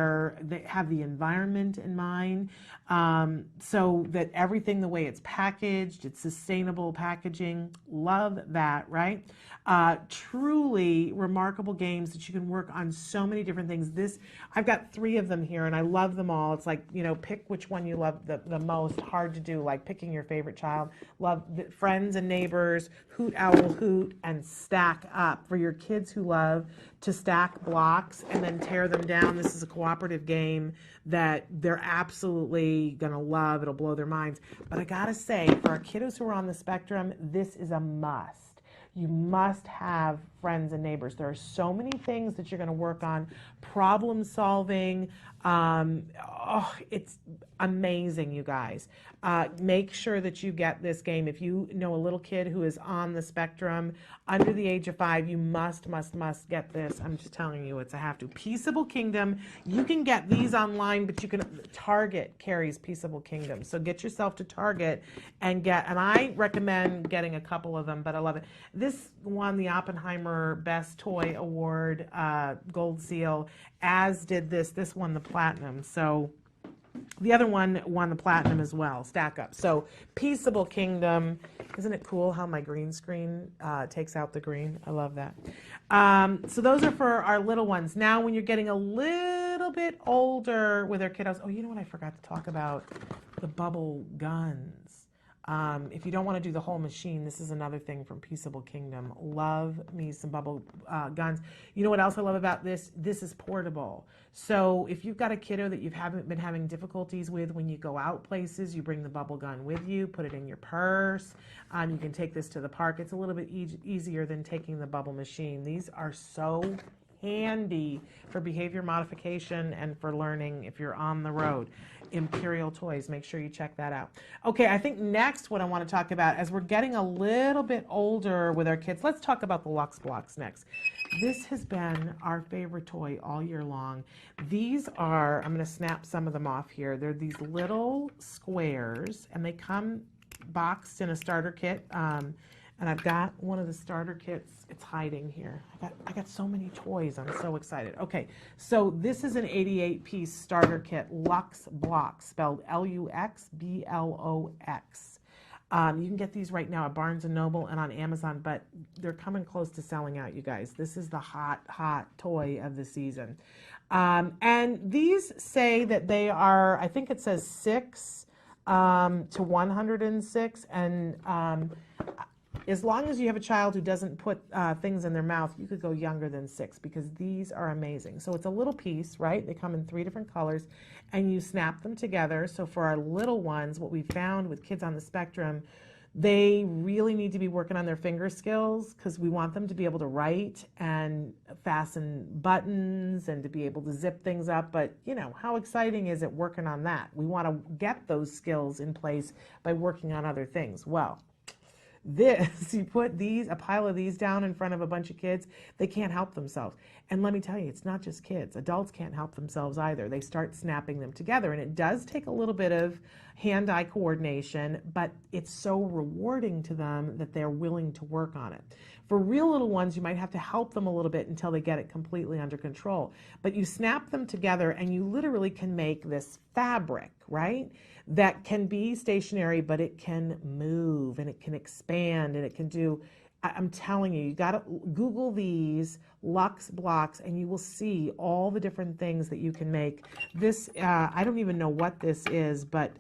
have the environment in mind, so that everything, the way it's packaged, it's sustainable packaging. Love that, right? Truly remarkable games that you can work on so many different things. I've got 3 of them here and I love them all. It's like, pick which one you love the most. Hard to do, like picking your favorite child. Love Friends and Neighbors, Hoot Owl Hoot, and Stack Up. For your kids who love to stack blocks and then tear them down, this is a cooperative game that they're absolutely gonna love. It'll blow their minds. But I gotta say, for our kiddos who are on the spectrum, this is a must. You must have friends and neighbors. There are so many things that you're going to work on, problem solving. It's amazing, you guys. Make sure that you get this game. If you know a little kid who is on the spectrum under the age of 5, you must get this. I'm just telling you, it's a have to. Peaceable Kingdom. You can get these online, but you can, Target carries Peaceable Kingdom. So get yourself to Target and and I recommend getting a couple of them, but I love it. This won the Oppenheimer Best Toy Award, Gold Seal, as did this. This won the Platinum. So the other one won the Platinum as well, Stack Up. So Peaceable Kingdom. Isn't it cool how my green screen takes out the green? I love that. So those are for our little ones. Now when you're getting a little bit older with our kiddos, oh, you know what I forgot to talk about? The bubble guns. If you don't want to do the whole machine, this is another thing from Peaceable Kingdom. Love me some bubble guns. You know what else I love about this? This is portable. So if you've got a kiddo that you haven't been having difficulties with when you go out places, you bring the bubble gun with you, put it in your purse. You can take this to the park. It's a little bit easier than taking the bubble machine. These are so handy for behavior modification and for learning if you're on the road. Imperial Toys, make sure you check that out. Okay, I think next what I want to talk about, as we're getting a little bit older with our kids, let's talk about the Lux Blocks next. This has been our favorite toy all year long. These are, I'm going to snap some of them off here. They're these little squares, and they come boxed in a starter kit. And I've got one of the starter kits. It's hiding here. I got so many toys. I'm so excited. Okay, so this is an 88-piece starter kit, Lux Blocks, spelled Luxblox. You can get these right now at Barnes & Noble and on Amazon, but they're coming close to selling out, you guys. This is the hot toy of the season. And these say that they are, I think it says 6 to 106, and as long as you have a child who doesn't put things in their mouth, you could go younger than 6 because these are amazing. So it's a little piece, right? They come in 3 different colors and you snap them together. So for our little ones, what we found with kids on the spectrum, they really need to be working on their finger skills because we want them to be able to write and fasten buttons and to be able to zip things up. But, you know, how exciting is it working on that? We want to get those skills in place by working on other things. Well, this, you put a pile of these down in front of a bunch of kids, they can't help themselves. And let me tell you, it's not just kids. Adults can't help themselves either. They start snapping them together. And it does take a little bit of hand-eye coordination, but it's so rewarding to them that they're willing to work on it. For real little ones, you might have to help them a little bit until they get it completely under control. But you snap them together and you literally can make this fabric, right? That can be stationary, but it can move and it can expand and it can do, I'm telling you, you got to Google these Lux Blocks and you will see all the different things that you can make. This, I don't even know what this is, but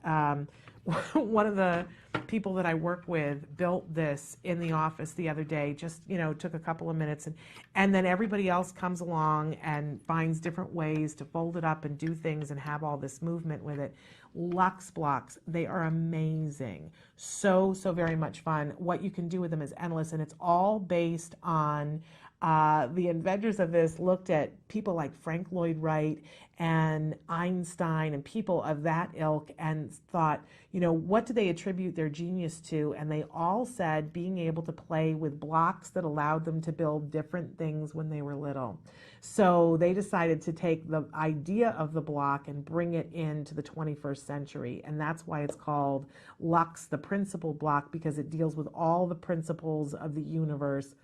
one of the people that I work with built this in the office the other day, just, you know, took a couple of minutes and then everybody else comes along and finds different ways to fold it up and do things and have all this movement with it. Lux Blocks, they are amazing. So very much fun. What you can do with them is endless, and it's all based on the inventors of this looked at people like Frank Lloyd Wright and Einstein and people of that ilk and thought, you know, what do they attribute their genius to? And they all said being able to play with blocks that allowed them to build different things when they were little. So they decided to take the idea of the block and bring it into the 21st century. And that's why it's called Lux, the principle block, because it deals with all the principles of the universe.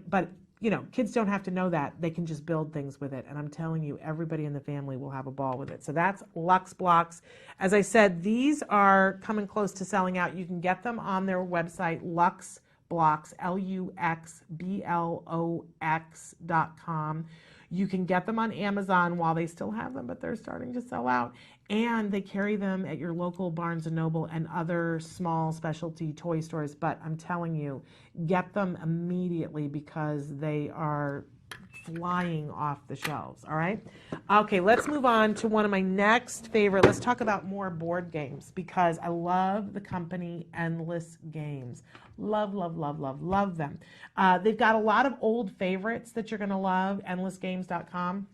But you know, kids don't have to know that. They can just build things with it. And I'm telling you, everybody in the family will have a ball with it. So that's Lux Blocks. As I said, these are coming close to selling out. You can get them on their website, Lux Blocks, LUXBLOX.com. You can get them on Amazon while they still have them, but they're starting to sell out. And they carry them at your local Barnes & Noble and other small specialty toy stores. But I'm telling you, get them immediately because they are flying off the shelves. All right. Okay, let's move on to one of my next favorite. Let's talk about more board games because I love the company Endless Games. Love, love, love, love, love them. They've got a lot of old favorites that you're going to love, endlessgames.com.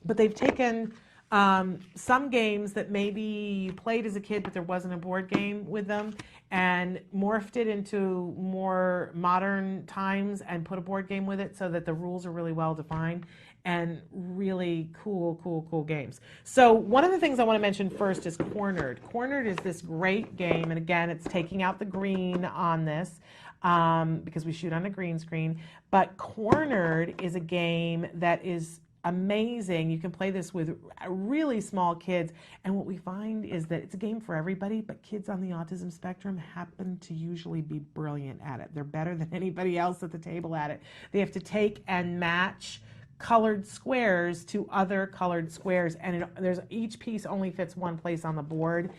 But they've taken some games that maybe you played as a kid, but there wasn't a board game with them, and morphed it into more modern times and put a board game with it so that the rules are really well defined and really cool games. So one of the things I want to mention first is Cornered. Cornered is this great game, and again, it's taking out the green on this because we shoot on a green screen. But Cornered is a game that is amazing. You can play this with really small kids, and what we find is that it's a game for everybody, but kids on the autism spectrum happen to usually be brilliant at it. They're better than anybody else at the table at it. They have to take and match colored squares to other colored squares, and each piece only fits one place on the board.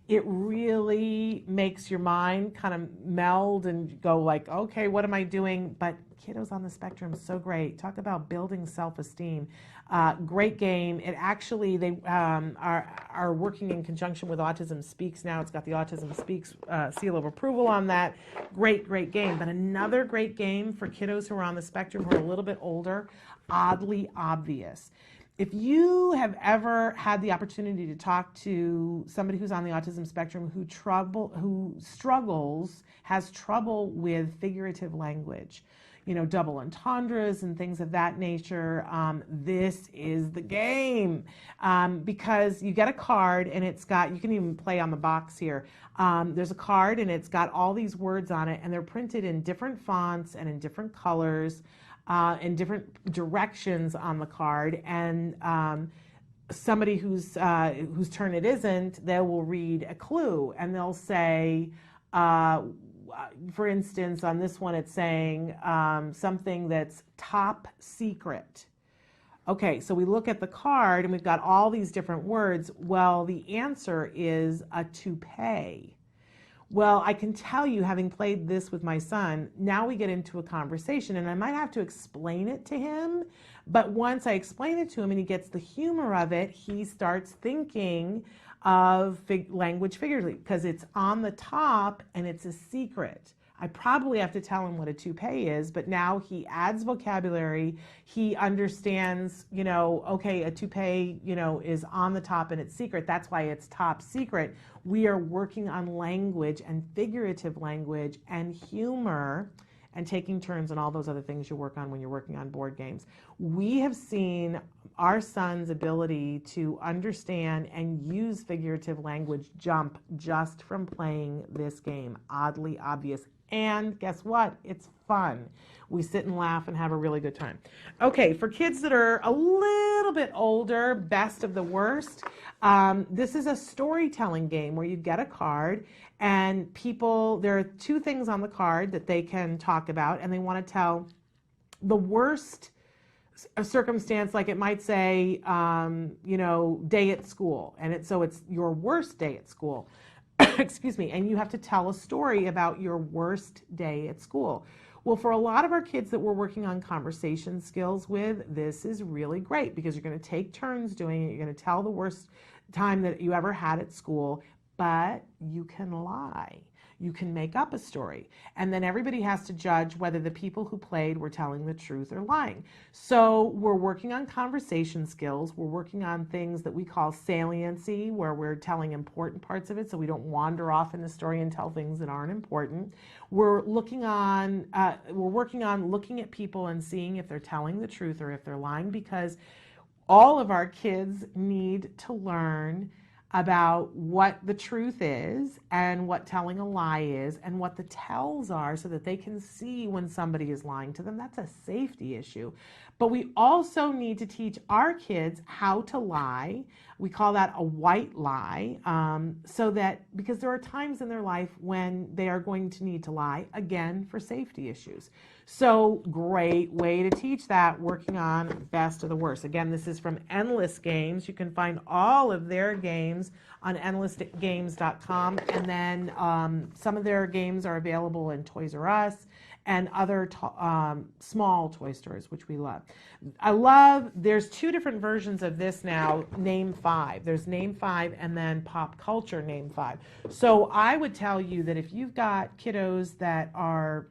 It really makes your mind kind of meld and go like, okay, what am I doing? But kiddos on the spectrum, so great. Talk about building self-esteem. Great game. It actually, they are working in conjunction with Autism Speaks now. It's got the Autism Speaks seal of approval on that. Great game. But another great game for kiddos who are on the spectrum who are a little bit older, Oddly Obvious. If you have ever had the opportunity to talk to somebody who's on the autism spectrum has trouble with figurative language, double entendres and things of that nature, this is the game, because you get a card and you can even play on the box here. There's a card and it's got all these words on it, and they're printed in different fonts and in different colors, in different directions on the card, and somebody whose turn it isn't, they will read a clue, and they'll say, for instance, on this one, it's saying something that's top secret. Okay, so we look at the card, and we've got all these different words. Well, the answer is a toupee. Well, I can tell you, having played this with my son, now we get into a conversation, and I might have to explain it to him, but once I explain it to him and he gets the humor of it, he starts thinking of language figuratively, because it's on the top and it's a secret. I probably have to tell him what a toupee is, but now he adds vocabulary. He understands, okay, a toupee, is on the top and it's secret. That's why it's top secret. We are working on language and figurative language and humor and taking turns and all those other things you work on when you're working on board games. We have seen our son's ability to understand and use figurative language jump just from playing this game, Oddly Obvious. And guess what? It's fun. We sit and laugh and have a really good time. Okay, for kids that are a little bit older, best of the worst, this is a storytelling game where you get a card and there are two things on the card that they can talk about, and they want to tell the worst circumstance, like it might say, day at school, and it's your worst day at school. Excuse me, and you have to tell a story about your worst day at school. Well, for a lot of our kids that we're working on conversation skills with, this is really great because you're going to take turns doing it. You're going to tell the worst time that you ever had at school, but you can lie. You can make up a story. And then everybody has to judge whether the people who played were telling the truth or lying. So we're working on conversation skills. We're working on things that we call saliency, where we're telling important parts of it so we don't wander off in the story and tell things that aren't important. We're working on looking at people and seeing if they're telling the truth or if they're lying, because all of our kids need to learn about what the truth is and what telling a lie is and what the tells are so that they can see when somebody is lying to them. That's a safety issue. But we also need to teach our kids how to lie. We call that a white lie, because there are times in their life when they are going to need to lie, again, for safety issues. So great way to teach that, working on best of the worst. Again, this is from Endless Games. You can find all of their games on endlessgames.com, and then some of their games are available in Toys R Us and other small toy stores, which we love. There's two different versions of this now, Name 5. There's Name 5 and then Pop Culture Name 5. So I would tell you that if you've got kiddos that are,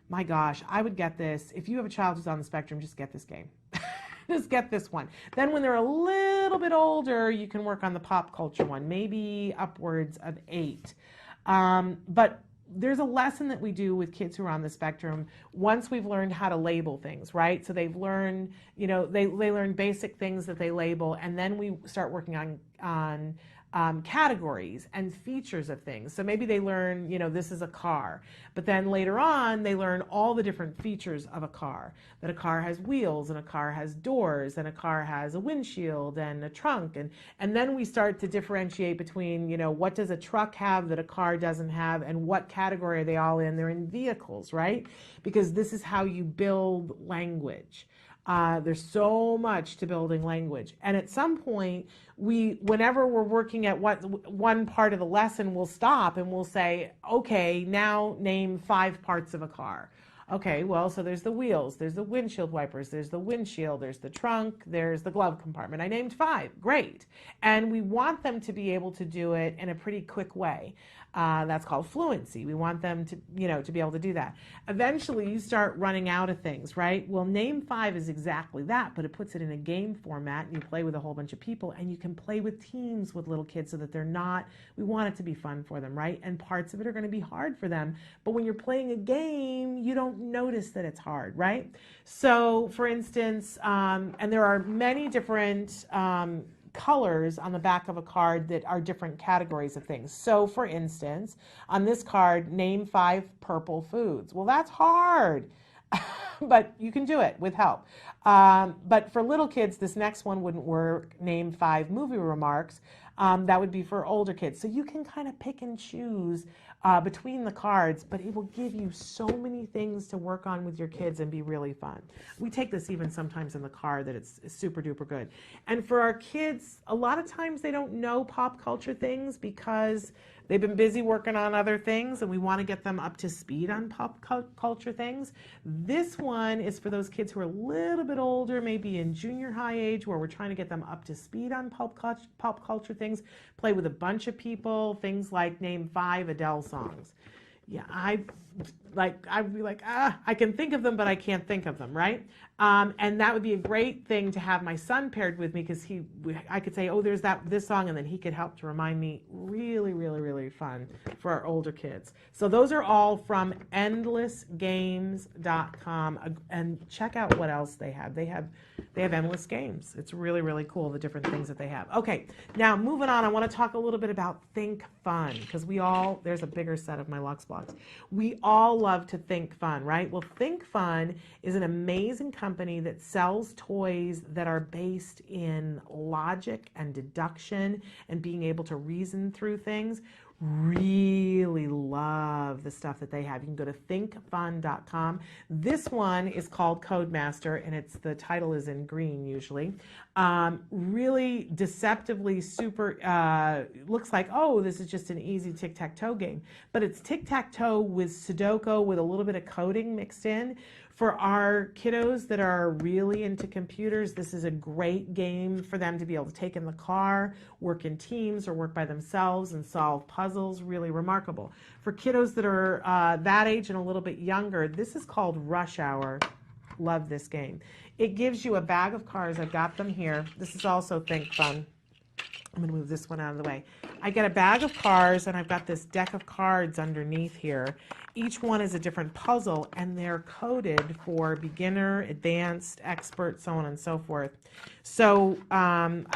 my gosh, I would get this. If you have a child who's on the spectrum, just get this game. Just get this one. Then when they're a little bit older, you can work on the pop culture one, maybe upwards of 8. But there's a lesson that we do with kids who are on the spectrum once we've learned how to label things, right? So they've learned, they learn basic things that they label, and then we start working on categories and features of things. So maybe they learn, this is a car, but then later on they learn all the different features of a car, that a car has wheels and a car has doors and a car has a windshield and a trunk. And then we start to differentiate between, what does a truck have that a car doesn't have, and what category are they all in? They're in vehicles, right? Because this is how you build language. There's so much to building language. And at some point, whenever we're working at one part of the lesson, we'll stop and we'll say, okay, now name 5 parts of a car. Okay, well, so there's the wheels, there's the windshield wipers, there's the windshield, there's the trunk, there's the glove compartment. I named 5. Great. And we want them to be able to do it in a pretty quick way. That's called fluency. We want them to, to be able to do that. Eventually, you start running out of things, right? Well, Name 5 is exactly that, but it puts it in a game format, and you play with a whole bunch of people, and you can play with teams with little kids so that we want it to be fun for them, right? And parts of it are going to be hard for them, but when you're playing a game, you don't notice that it's hard, right? So, for instance, and there are many different colors on the back of a card that are different categories of things. So for instance, on this card, name 5 purple foods. Well, that's hard, but you can do it with help. But for little kids, this next one wouldn't work. Name 5 movie remarks. That would be for older kids. So you can kind of pick and choose between the cards, but it will give you so many things to work on with your kids and be really fun. We take this even sometimes in the car, that it's super duper good. And for our kids, a lot of times they don't know pop culture things because they've been busy working on other things, and we want to get them up to speed on pop culture things. This one is for those kids who are a little bit older, maybe in junior high age, where we're trying to get them up to speed on pop culture things. Play with a bunch of people, things like name 5 Adele songs. Yeah, I'd be like, I can think of them, but I can't think of them, right? And that would be a great thing to have my son paired with me, because I could say, oh, there's this song, and then he could help to remind me. Really, really, really fun for our older kids. So those are all from endlessgames.com, and check out what else they have. They have endless games. It's really, really cool, the different things that they have. Okay, now moving on, I want to talk a little bit about Think Fun, because there's a bigger set of my Lux blocks. We all love to think fun, right? Well, Think Fun is an amazing company that sells toys that are based in logic and deduction and being able to reason through things. Really love the stuff that they have. You can go to thinkfun.com. This one is called Codemaster, and the title is in green usually. Really deceptively super, looks like, oh, this is just an easy tic-tac-toe game. But it's tic-tac-toe with Sudoku with a little bit of coding mixed in. For our kiddos that are really into computers, this is a great game for them to be able to take in the car, work in teams, or work by themselves and solve puzzles. Really remarkable. For kiddos that are that age and a little bit younger, this is called Rush Hour. Love this game. It gives you a bag of cards. I've got them here. This is also Think Fun. I'm going to move this one out of the way. I get a bag of cards, and I've got this deck of cards underneath here. Each one is a different puzzle, and they're coded for beginner, advanced, expert, so on and so forth. So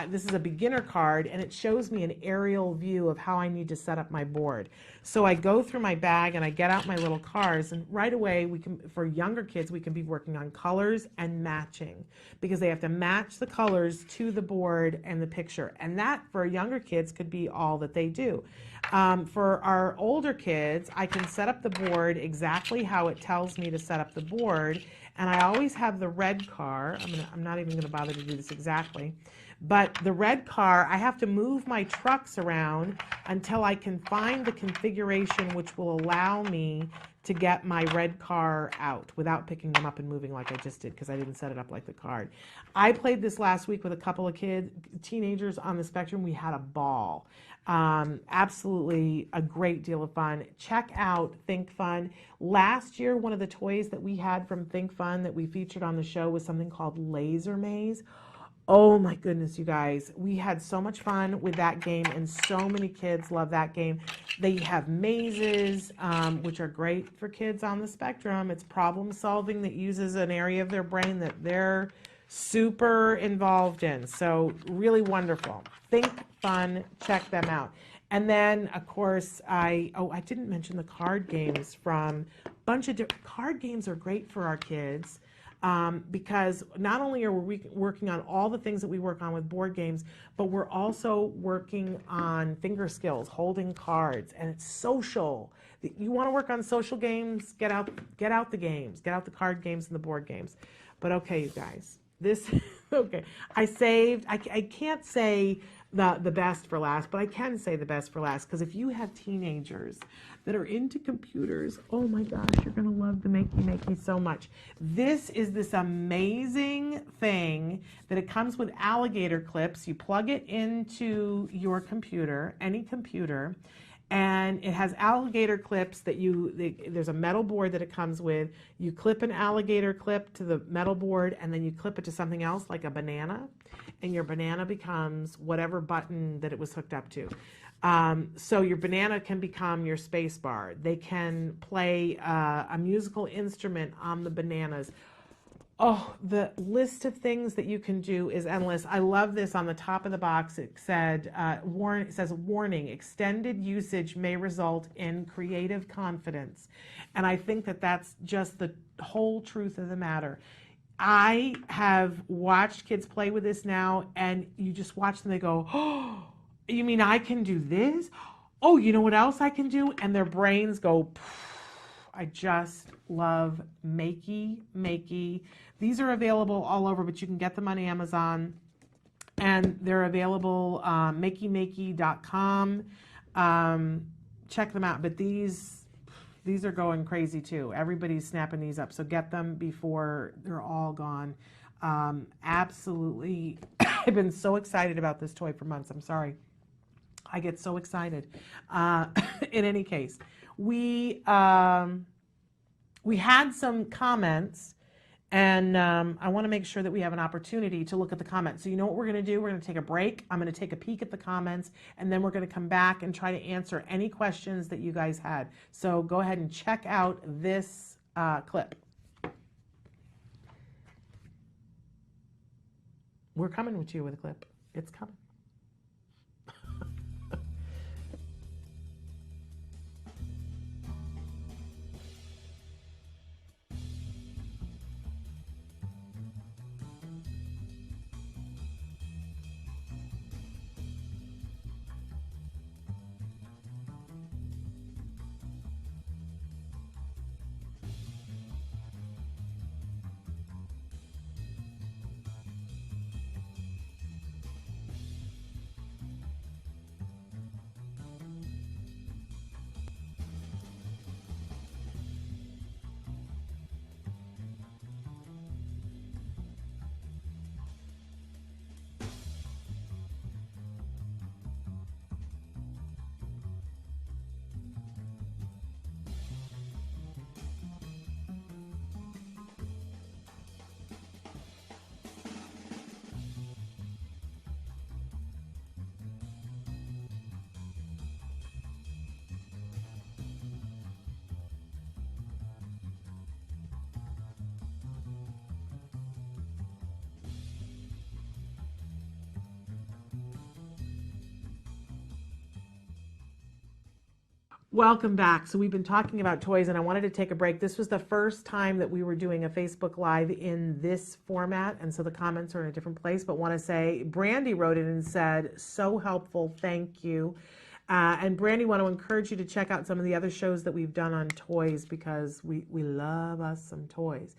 this is a beginner card, and it shows me an aerial view of how I need to set up my board. So I go through my bag, and I get out my little cards, and right away, for younger kids, we can be working on colors and matching, because they have to match the colors to the board and the picture. And that, for younger kids, could be all that they do. For our older kids, I can set up the board exactly how it tells me to set up the board, and I always have the red car. I'm not even going to bother to do this exactly, but the red car, I have to move my trucks around until I can find the configuration which will allow me to get my red car out without picking them up and moving like I just did because I didn't set it up like the card. I played this last week with a couple of teenagers on the spectrum. We had a ball. Absolutely a great deal of fun. Check out Think Fun. Last year, one of the toys that we had from Think Fun that we featured on the show was something called Laser Maze. Oh my goodness, you guys. We had so much fun with that game, and so many kids love that game. They have mazes, which are great for kids on the spectrum. It's problem solving that uses an area of their brain that they're super involved in. So really wonderful. Think Fun, check them out. And then, of course, I didn't mention the card games from a bunch of different card games are great for our kids. Because not only are we working on all the things that we work on with board games, but we're also working on finger skills, holding cards, and it's social. You want to work on social games, get out the games, get out the card games and the board games. But okay, you guys, okay, I can't say the best for last, but I can say the best for last, because if you have teenagers that are into computers, oh my gosh, you're going to love the Makey so much. This is this amazing thing that it comes with alligator clips. You plug it into your computer, any computer, and it has alligator clips that there's a metal board that it comes with. You clip an alligator clip to the metal board, and then you clip it to something else like a banana, and your banana becomes whatever button that it was hooked up to. So your banana can become your space bar. They can play a musical instrument on the bananas. Oh, the list of things that you can do is endless. I love this. On the top of the box, it says, warning, extended usage may result in creative confidence. And I think that that's just the whole truth of the matter. I have watched kids play with this now, and you just watch them, they go, oh, you mean I can do this? Oh, you know what else I can do? And their brains go, poof. I just love Makey. These are available all over, but you can get them on Amazon, and they're available makeymakey.com. Check them out. But these are going crazy too. Everybody's snapping these up, so get them before they're all gone. Absolutely, I've been so excited about this toy for months. I'm sorry. I get so excited. In any case, we had some comments, and I want to make sure that we have an opportunity to look at the comments. So you know what we're going to do? We're going to take a break. I'm going to take a peek at the comments, and then we're going to come back and try to answer any questions that you guys had. So go ahead and check out this clip. We're coming with you with a clip. It's coming. Welcome back. So we've been talking about toys, and I wanted to take a break. This was the first time that we were doing a Facebook Live in this format, and so the comments are in a different place, but want to say, Brandy wrote in and said, so helpful, thank you. And Brandy, want to encourage you to check out some of the other shows that we've done on toys, because we love us some toys.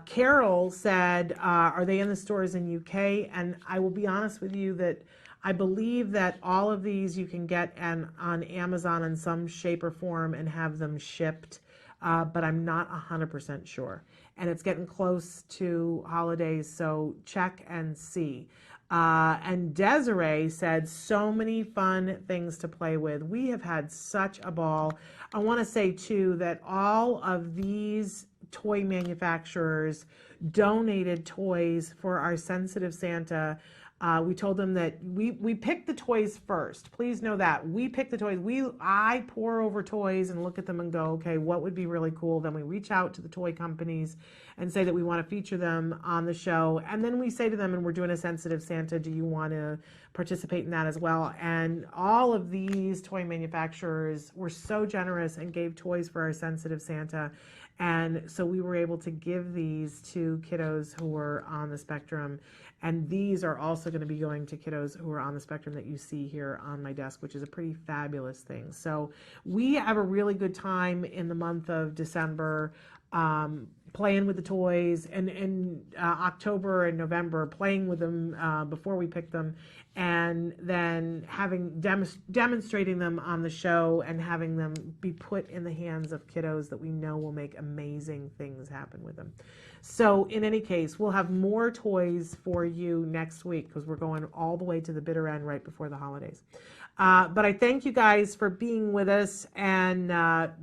Carol said, are they in the stores in UK? And I will be honest with you that I believe that all of these you can get on Amazon in some shape or form and have them shipped. but I'm not 100% sure. And it's getting close to holidays, so check and see. And Desiree said, so many fun things to play with. We have had such a ball. I want to say, too, that all of these toy manufacturers donated toys for our Sensitive Santa. We told them that we picked the toys first. Please know that. We pick the toys. I pore over toys and look at them and go, okay, what would be really cool? Then we reach out to the toy companies and say that we want to feature them on the show. And then we say to them, and we're doing a Sensitive Santa, do you want to participate in that as well? And all of these toy manufacturers were so generous and gave toys for our Sensitive Santa. And so we were able to give these to kiddos who were on the spectrum. And these are also going to be going to kiddos who are on the spectrum that you see here on my desk, which is a pretty fabulous thing. So we have a really good time in the month of December, playing with the toys, and in October and November, playing with them before we pick them, and then having demonstrating them on the show and having them be put in the hands of kiddos that we know will make amazing things happen with them. So in any case, we'll have more toys for you next week because we're going all the way to the bitter end right before the holidays. But I thank you guys for being with us, and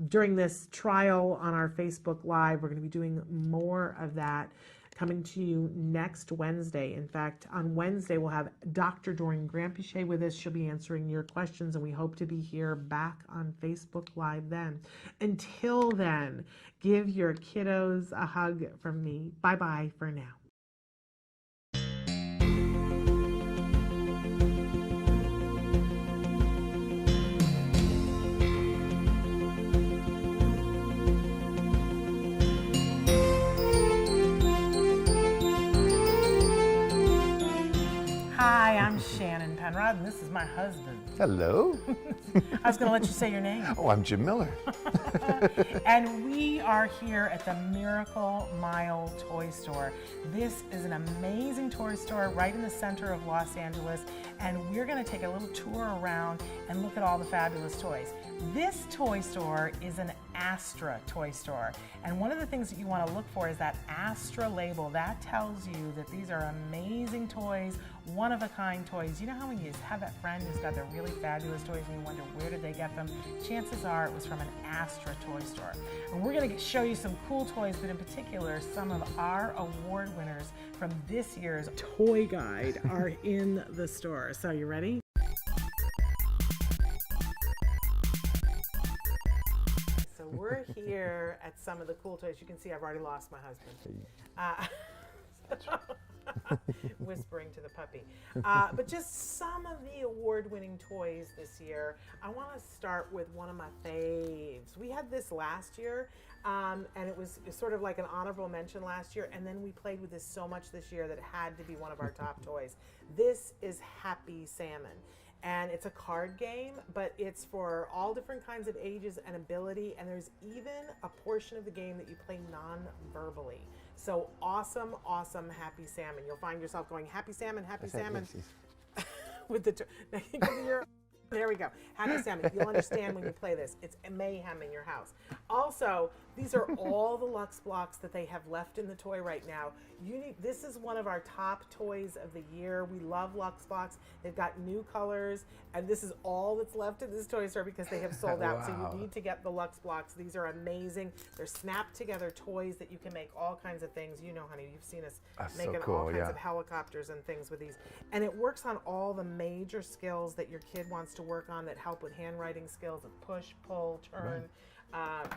during this trial on our Facebook Live, we're going to be doing more of that coming to you next Wednesday. In fact, on Wednesday, we'll have Dr. Doreen Granpeche with us. She'll be answering your questions, and we hope to be here back on Facebook Live then. Until then, give your kiddos a hug from me. Bye-bye for now. Hi, I'm Shannon Penrod, and this is my husband.
Hello.
I was going to let you say your name.
Oh, I'm Jim Miller.
And we are here at the Miracle Mile Toy Store. This is an amazing toy store right in the center of Los Angeles, and we're going to take a little tour around and look at all the fabulous toys. This toy store is an Astra toy store, and one of the things that you want to look for is that Astra label. That tells you that these are amazing toys, one-of-a-kind toys. You know how when you have that friend who's got their really fabulous toys and you wonder where did they get them? Chances are it was from an Astra toy store. And we're going to show you some cool toys, but in particular some of our award winners from this year's Toy Guide are in the store. So you ready? So we're here at some of the cool toys. You can see I've already lost my husband. Whispering to the puppy. But just some of the award-winning toys this year. I want to start with one of my faves. We had this last year, and it was sort of like an honorable mention last year, and then we played with this so much this year that it had to be one of our top toys. This is Happy Salmon. And it's a card game, but it's for all different kinds of ages and ability, and there's even a portion of the game that you play non-verbally. So awesome, awesome Happy Salmon. You'll find yourself going, Happy Salmon, Happy Salmon. With the there we go. Happy Salmon. You'll understand when you play this. It's mayhem in your house. Also, these are all the Lux blocks that they have left in the toy right now. This is one of our top toys of the year. We love Lux blocks. They've got new colors, and this is all that's left in this toy store because they have sold out. Wow. So you need to get the Lux blocks. These are amazing. They're snapped together toys that you can make all kinds of things. You know, honey, you've seen us making all kinds of helicopters and things with these. And it works on all the major skills that your kid wants to work on that help with handwriting skills of push, pull, turn.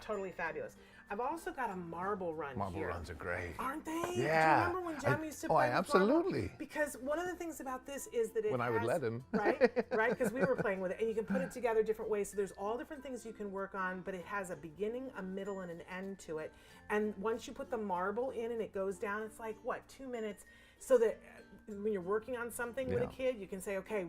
Totally fabulous. I've also got a marble run here.
Marble runs are great.
Aren't they?
Yeah.
Do you remember when Jem used to play with
absolutely.
marble? Because one of the things about this is that
When I would let him.
Right? Because we were playing with it. And you can put it together different ways. So there's all different things you can work on, but it has a beginning, a middle, and an end to it. And once you put the marble in and it goes down, it's like, what, 2 minutes? So that
when you're working on something with a kid, you can say, okay,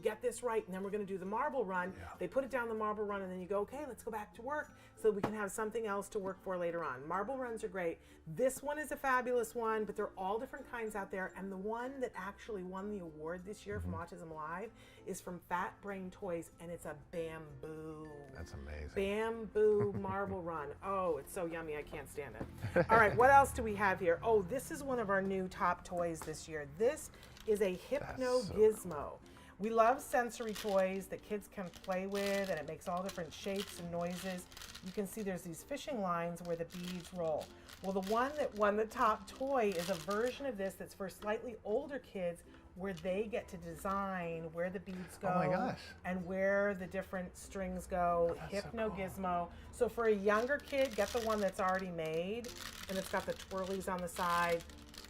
get this right, and then we're going to do the marble run. They put it down the marble run, and then you go, okay, let's go back to work so we can have something else to work for later on. Marble runs are great. This one is a fabulous one, but they're all different kinds out there, and the one that actually won the award this year from Autism Live is from Fat Brain Toys, and it's a bamboo.
That's amazing.
Bamboo marble run. Oh, it's so yummy, I can't stand it. All right, what else do we have here? Oh, this is one of our new top toys this year. This is a Hypno Gizmo. We love sensory toys that kids can play with, and it makes all different shapes and noises. You can see there's these fishing lines where the beads roll. Well, the one that won the top toy is a version of this that's for slightly older kids, where they get to design where the beads go.
Oh my gosh.
And where the different strings go. Hypno Gizmo. So for a younger kid, get the one that's already made, and it's got the twirlies on the side.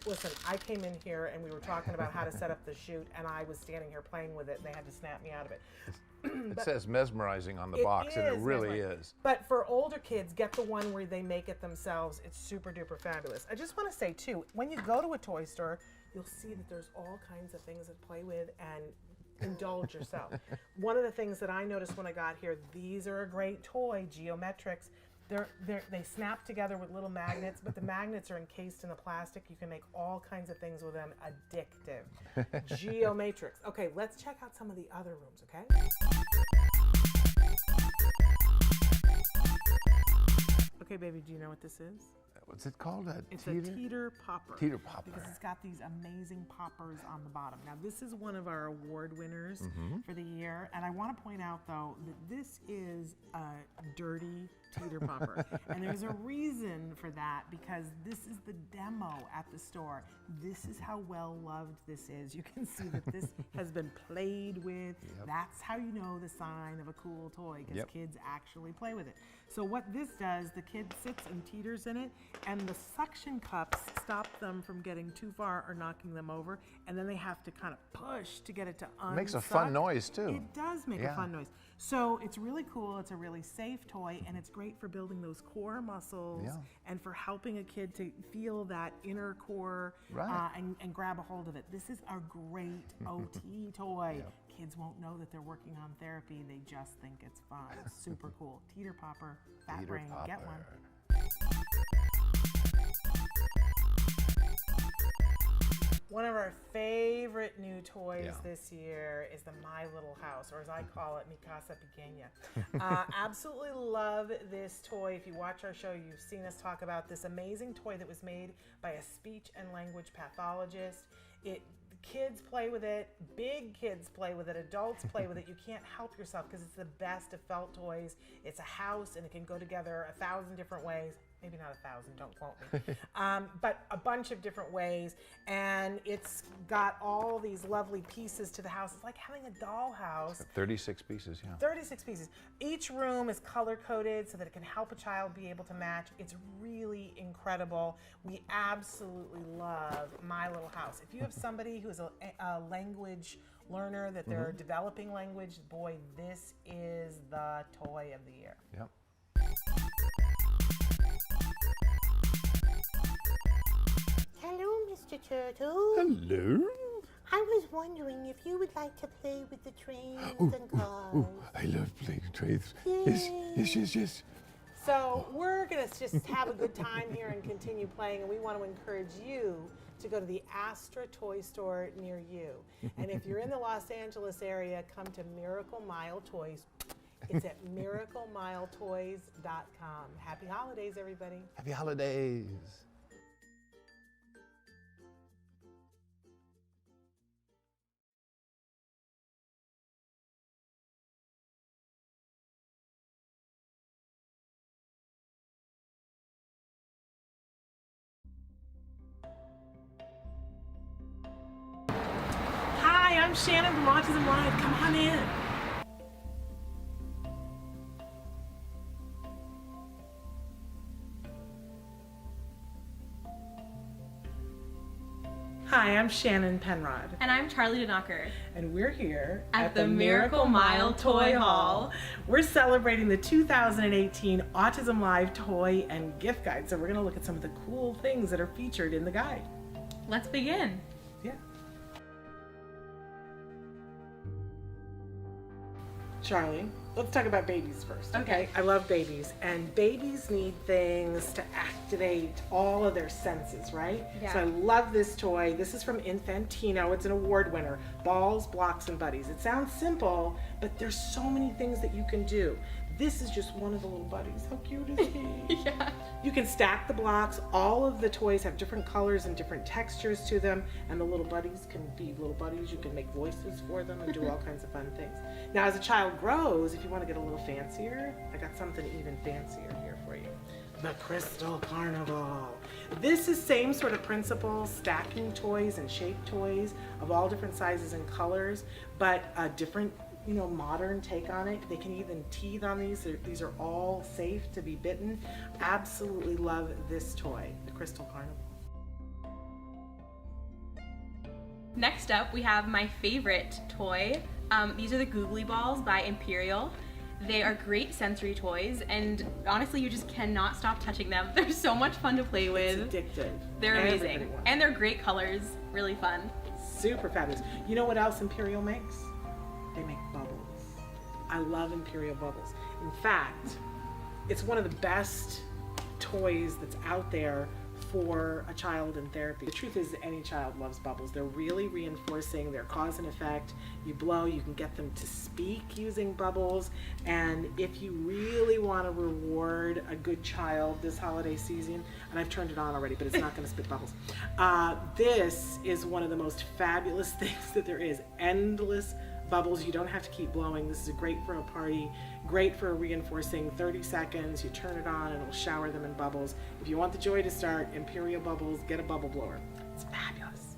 Listen, I came in here and we were talking about how to set up the shoot, and I was standing here playing with it, and they had to snap me out of it.
It says mesmerizing on the box, and it really is.
But for older kids, get the one where they make it themselves. It's super duper fabulous. I just want to say too, when you go to a toy store, you'll see that there's all kinds of things to play with and indulge yourself. One of the things that I noticed when I got here, these are a great toy, Geometrics. They snap together with little magnets, but the magnets are encased in the plastic. You can make all kinds of things with them. Addictive. Geomatrix. Okay, let's check out some of the other rooms, okay? Okay, baby, do you know what this is?
What's it called?
It's a teeter popper.
Teeter popper.
Because it's got these amazing poppers on the bottom. Now, this is one of our award winners for the year. And I want to point out, though, that this is a dirty teeter popper. And there's a reason for that, because this is the demo at the store. This is how well loved this is. You can see that this has been played with. That's how you know the sign of a cool toy, because kids actually play with it. So what this does, the kid sits and teeters in it, and the suction cups stop them from getting too far or knocking them over, and then they have to kind of push to get it to unsuck.
It makes a fun noise, too.
It does make a fun noise. So it's really cool. It's a really safe toy, and it's great for building those core muscles and for helping a kid to feel that inner core and grab a hold of it. This is a great OT toy. Kids won't know that they're working on therapy. They just think it's fun. It's super cool. Teeter popper, Fat Brain, get one. One of our favorite new toys this year is the My Little House, or as I call it, Mi Casa Pequeña. Absolutely love this toy. If you watch our show, you've seen us talk about this amazing toy that was made by a speech and language pathologist. Kids play with it, big kids play with it, adults play with it. You can't help yourself because it's the best of felt toys. It's a house, and it can go together 1,000 different ways. Maybe not 1,000, don't quote me. But a bunch of different ways, and it's got all these lovely pieces to the house. It's like having a dollhouse.
36 pieces,
36 pieces. Each room is color-coded so that it can help a child be able to match. It's really incredible. We absolutely love My Little House. If you have somebody who's a language learner, that they're developing language, boy, this is the toy of the year.
Hello, Mr. Turtle.
Hello.
I was wondering if you would like to play with the trains and cars.
I love playing trains.
Yay.
Yes.
So we're going to just have a good time here and continue playing, and we want to encourage you to go to the Astra Toy Store near you. And if you're in the Los Angeles area, come to Miracle Mile Toys. It's at miraclemiletoys.com. Happy holidays, everybody.
Happy holidays.
Hi, I'm Shannon from Autism-Live. Come on in. Hi, I'm Shannon Penrod.
And I'm Charlie Denocker.
And we're here
at the Miracle Mile Toy Hall.
We're celebrating the 2018 Autism Live Toy and Gift Guide. So we're going to look at some of the cool things that are featured in the guide.
Let's begin.
Yeah.
Charlie, let's talk about babies first, okay? I love babies, and babies need things to activate all of their senses, right?
Yeah.
So I love this toy. This is from Infantino. It's an award winner. Balls, Blocks, and Buddies. It sounds simple, but there's so many things that you can do. This is just one of the little buddies. How cute is he?
Yeah.
You can stack the blocks. All of the toys have different colors and different textures to them, and the little buddies can be little buddies. You can make voices for them and do all kinds of fun things. Now, as a child grows, if you want to get a little fancier, I got something even fancier here for you. The Crystal Carnival. This is same sort of principle, stacking toys and shaped toys of all different sizes and colors, but a different, you know, modern take on it. They can even teeth on these. These are all safe to be bitten. Absolutely love this toy, the Crystal Carnival.
Next up, we have my favorite toy. These are the Googly Balls by Imperial. They are great sensory toys, and honestly, you just cannot stop touching them. They're so much fun to play with.
It's addictive.
They're
Everybody
amazing.
wants
And they're great colors, really fun.
Super fabulous. You know what else Imperial makes? They make bubbles. I love Imperial bubbles. In fact, it's one of the best toys that's out there for a child in therapy. The truth is that any child loves bubbles. They're really reinforcing, they're cause and effect. You blow, you can get them to speak using bubbles. And if you really want to reward a good child this holiday season, and I've turned it on already, but it's not going to spit bubbles. This is one of the most fabulous things that there is. Endless bubbles. You don't have to keep blowing. This is great for a party, great for reinforcing 30 seconds. You turn it on and it'll shower them in bubbles. If you want the joy to start, Imperial Bubbles, get a bubble blower. It's fabulous.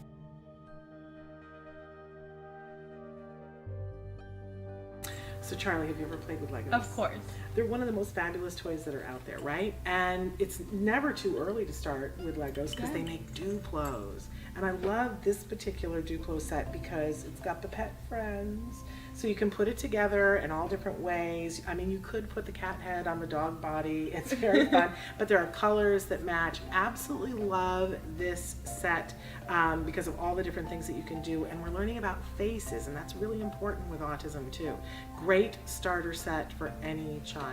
So Charlie, have you ever played with Legos?
Of course.
They're one of the most fabulous toys that are out there, right? And it's never too early to start with Legos because they make Duplos. And I love this particular Duplo set because it's got the pet friends. So you can put it together in all different ways. I mean, you could put the cat head on the dog body. It's very fun. But there are colors that match. Absolutely love this set because of all the different things that you can do. And we're learning about faces, and that's really important with autism too. Great starter set for any child.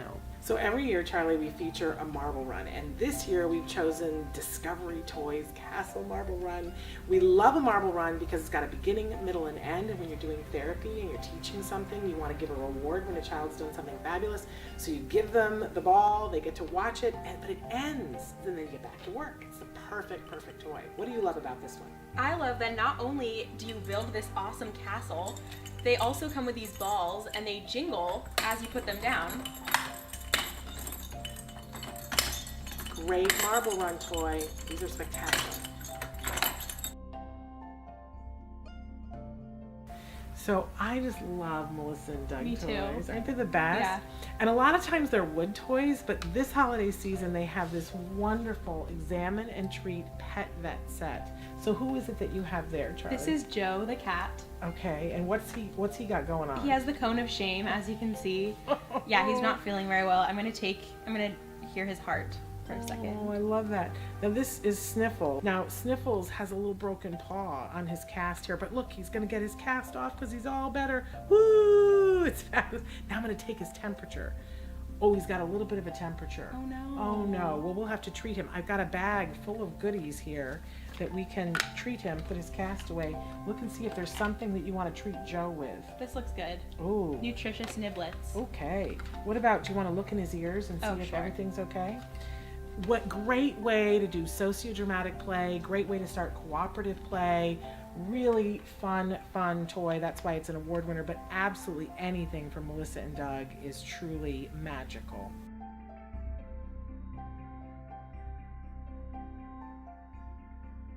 So every year, Charlie, we feature a marble run, and this year we've chosen Discovery Toys Castle Marble Run. We love a marble run because it's got a beginning, middle, and end, and when you're doing therapy and you're teaching something, you want to give a reward when a child's doing something fabulous. So you give them the ball, they get to watch it, but it ends, then they get back to work. It's the perfect toy. What do you love about this one?
I love that not only do you build this awesome castle, they also come with these balls and they jingle as you put them down.
Great marble run toy. These are spectacular. So I just love Melissa and Doug
Me too.
toys. Aren't they the best?
Yeah.
And a lot of times they're wood toys, but this holiday season they have this wonderful Examine and Treat Pet Vet set. So who is it that you have there, Charlie?
This is Joe the cat.
Okay, and what's he got going on?
He has the cone of shame, as you can see. Yeah, he's not feeling very well. I'm gonna hear his heart for a second.
Oh, I love that. Now this is Sniffle. Now Sniffles has a little broken paw on his cast here, but look, he's gonna get his cast off because he's all better. Woo! It's fabulous. Now I'm gonna take his temperature. Oh, he's got a little bit of a temperature.
Oh no.
Oh no. Well, we'll have to treat him. I've got a bag full of goodies here that we can treat him, put his cast away. Look and see if there's something that you want to treat Joe with.
This looks good.
Ooh.
Nutritious niblets.
Okay. What about, do you want to look in his ears and see if
sure.
everything's okay? What great way to do sociodramatic play, great way to start cooperative play, really fun toy. That's why it's an award winner, but absolutely anything from Melissa and Doug is truly magical.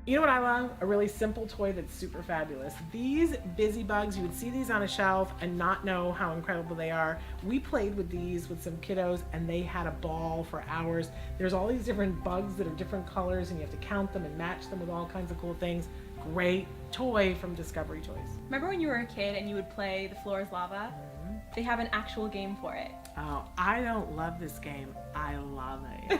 You know what I love? A really simple toy that's super fabulous. These Busy Bugs, you would see these on a shelf and not know how incredible they are. We played with these with some kiddos and they had a ball for hours. There's all these different bugs that are different colors and you have to count them and match them with all kinds of cool things. Great toy from Discovery Toys.
Remember when you were a kid and you would play The Floor is Lava? They have an actual game for it.
Oh, I don't love this game. I love it.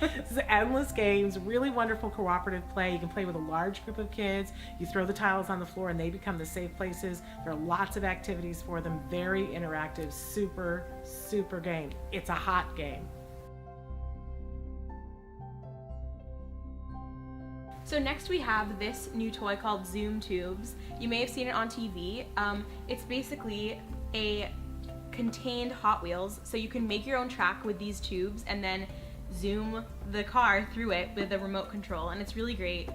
It's endless games, really wonderful cooperative play. You can play with a large group of kids. You throw the tiles on the floor and they become the safe places. There are lots of activities for them. Very interactive, super, super game. It's a hot game.
So next we have this new toy called Zoom Tubes. You may have seen it on TV. It's basically a contained Hot Wheels, so you can make your own track with these tubes and then zoom the car through it with a remote control, and it's really great.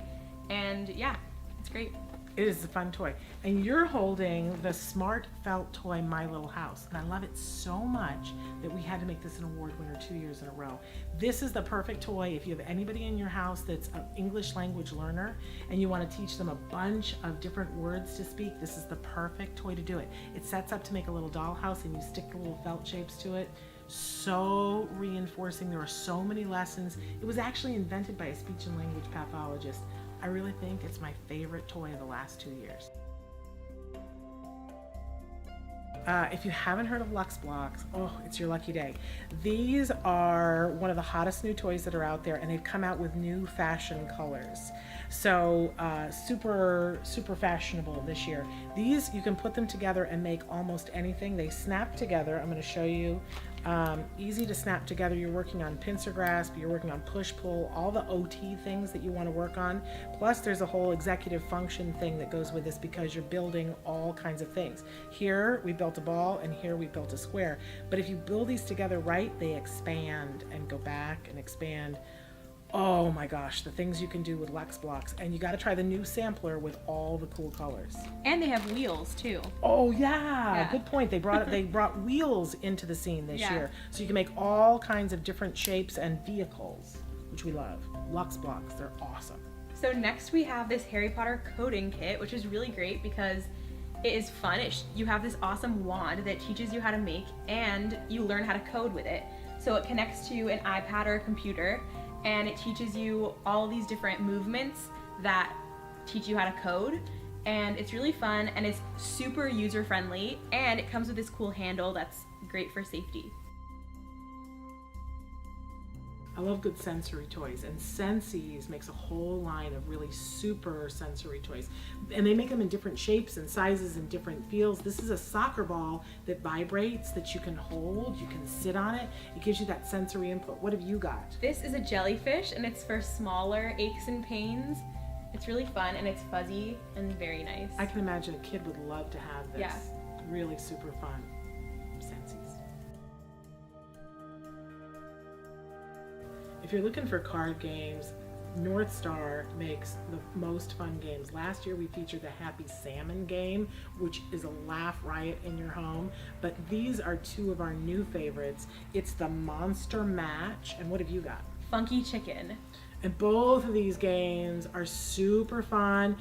And yeah, it's great.
It is a fun toy. And you're holding the smart felt toy My Little House. And I love it so much that we had to make this an award winner 2 years in a row. This is the perfect toy if you have anybody in your house that's an English language learner and you want to teach them a bunch of different words to speak. This is the perfect toy to do it. It sets up to make a little dollhouse and you stick the little felt shapes to it. So reinforcing. There are so many lessons. It was actually invented by a speech and language pathologist. I really think it's my favorite toy of the last 2 years. If you haven't heard of Lux Blocks, oh, it's your lucky day. These are one of the hottest new toys that are out there, and they've come out with new fashion colors. So super, super fashionable this year. These, you can put them together and make almost anything. They snap together. I'm going to show you. Easy to snap together. You're working on pincer grasp, you're working on push-pull, all the OT things that you want to work on. Plus there's a whole executive function thing that goes with this because you're building all kinds of things. Here we built a ball and here we built a square. But if you build these together right, they expand and go back and expand. Oh my gosh, the things you can do with Lux Blocks. And you got to try the new sampler with all the cool colors.
And they have wheels too.
Oh yeah, good point. They brought wheels into the scene this year. So you can make all kinds of different shapes and vehicles, which we love. Lux Blocks, they're awesome.
So next we have this Harry Potter coding kit, which is really great because it is fun. You have this awesome wand that teaches you how to make and you learn how to code with it. So it connects to an iPad or a computer, and it teaches you all these different movements that teach you how to code, and it's really fun and it's super user friendly, and it comes with this cool handle that's great for safety.
I love good sensory toys, and Sensi's makes a whole line of really super sensory toys, and they make them in different shapes and sizes and different feels. This is a soccer ball that vibrates, that you can hold, you can sit on it. It gives you that sensory input. What have you got?
This is a jellyfish, and it's for smaller aches and pains. It's really fun and it's fuzzy and very nice.
I can imagine a kid would love to have this.
Yeah.
Really super fun. Sensi's. If you're looking for card games, North Star makes the most fun games. Last year we featured the Happy Salmon game, which is a laugh riot in your home. But these are two of our new favorites. It's the Monster Match, and what have you got?
Funky Chicken.
And both of these games are super fun.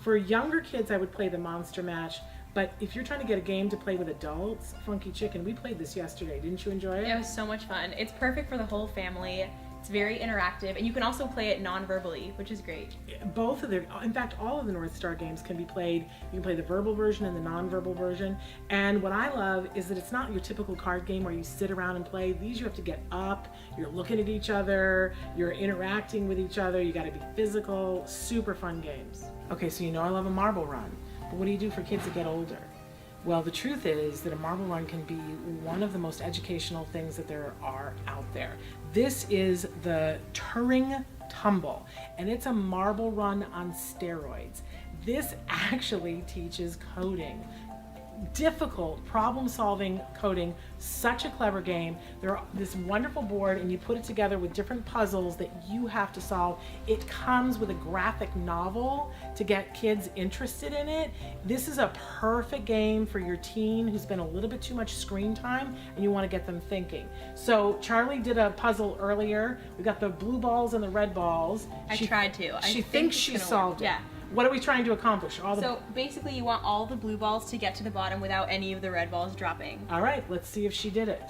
For younger kids, I would play the Monster Match. But if you're trying to get a game to play with adults, Funky Chicken, we played this yesterday. Didn't you enjoy it?
It was so much fun. It's perfect for the whole family. It's very interactive, and you can also play it non-verbally, which is great.
Both of in fact, all of the North Star games can be played. You can play the verbal version and the non-verbal version. And what I love is that it's not your typical card game where you sit around and play. These you have to get up, you're looking at each other, you're interacting with each other, you gotta be physical, super fun games. Okay, so you know I love a marble run, but what do you do for kids that get older? Well, the truth is that a marble run can be one of the most educational things that there are out there. This is the Turing Tumble, and it's a marble run on steroids. This actually teaches coding. Difficult problem-solving coding, such a clever game. There's this wonderful board, and you put it together with different puzzles that you have to solve. It comes with a graphic novel to get kids interested in it. This is a perfect game for your teen who's been a little bit too much screen time and you want to get them thinking. So Charlie did a puzzle earlier. We got the blue balls and the red balls.
She tried to.
She thinks she solved it.
Yeah.
What are we trying to accomplish?
So basically you want all the blue balls to get to the bottom without any of the red balls dropping.
All right, let's see if she did it.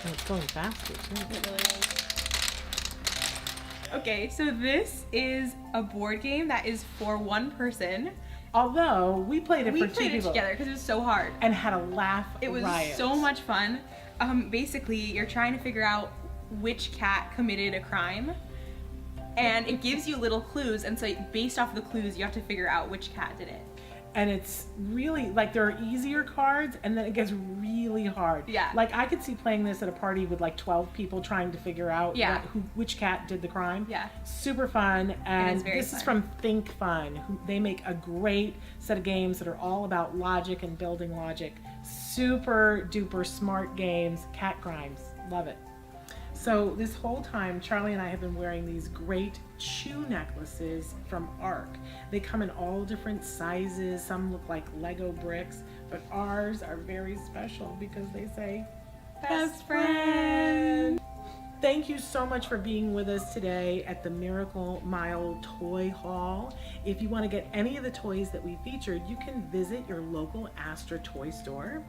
Oh, it's going faster too.
It really is. Okay, so this is a board game that is for one person.
Although we played it for two
We played it
people
together because it was so hard.
and had a laugh
It was
riot.
so much fun. Basically, you're trying to figure out which cat committed a crime, and it gives you little clues, and so based off the clues, you have to figure out which cat did it.
And it's really, like, there are easier cards, and then it gets really hard.
Yeah.
Like, I could see playing this at a party with, like, 12 people trying to figure out which cat did the crime.
Yeah.
Super fun. And
very
this is
fun.
from Think Fun. They make a great set of games that are all about logic and building logic. Super duper smart games. Cat crimes. Love it. So this whole time, Charlie and I have been wearing these great shoe necklaces from ARC. They come in all different sizes. Some look like Lego bricks, but ours are very special because they say, best friend. Thank you so much for being with us today at the Miracle Mile Toy Haul. If you want to get any of the toys that we featured, you can visit your local Astra toy store.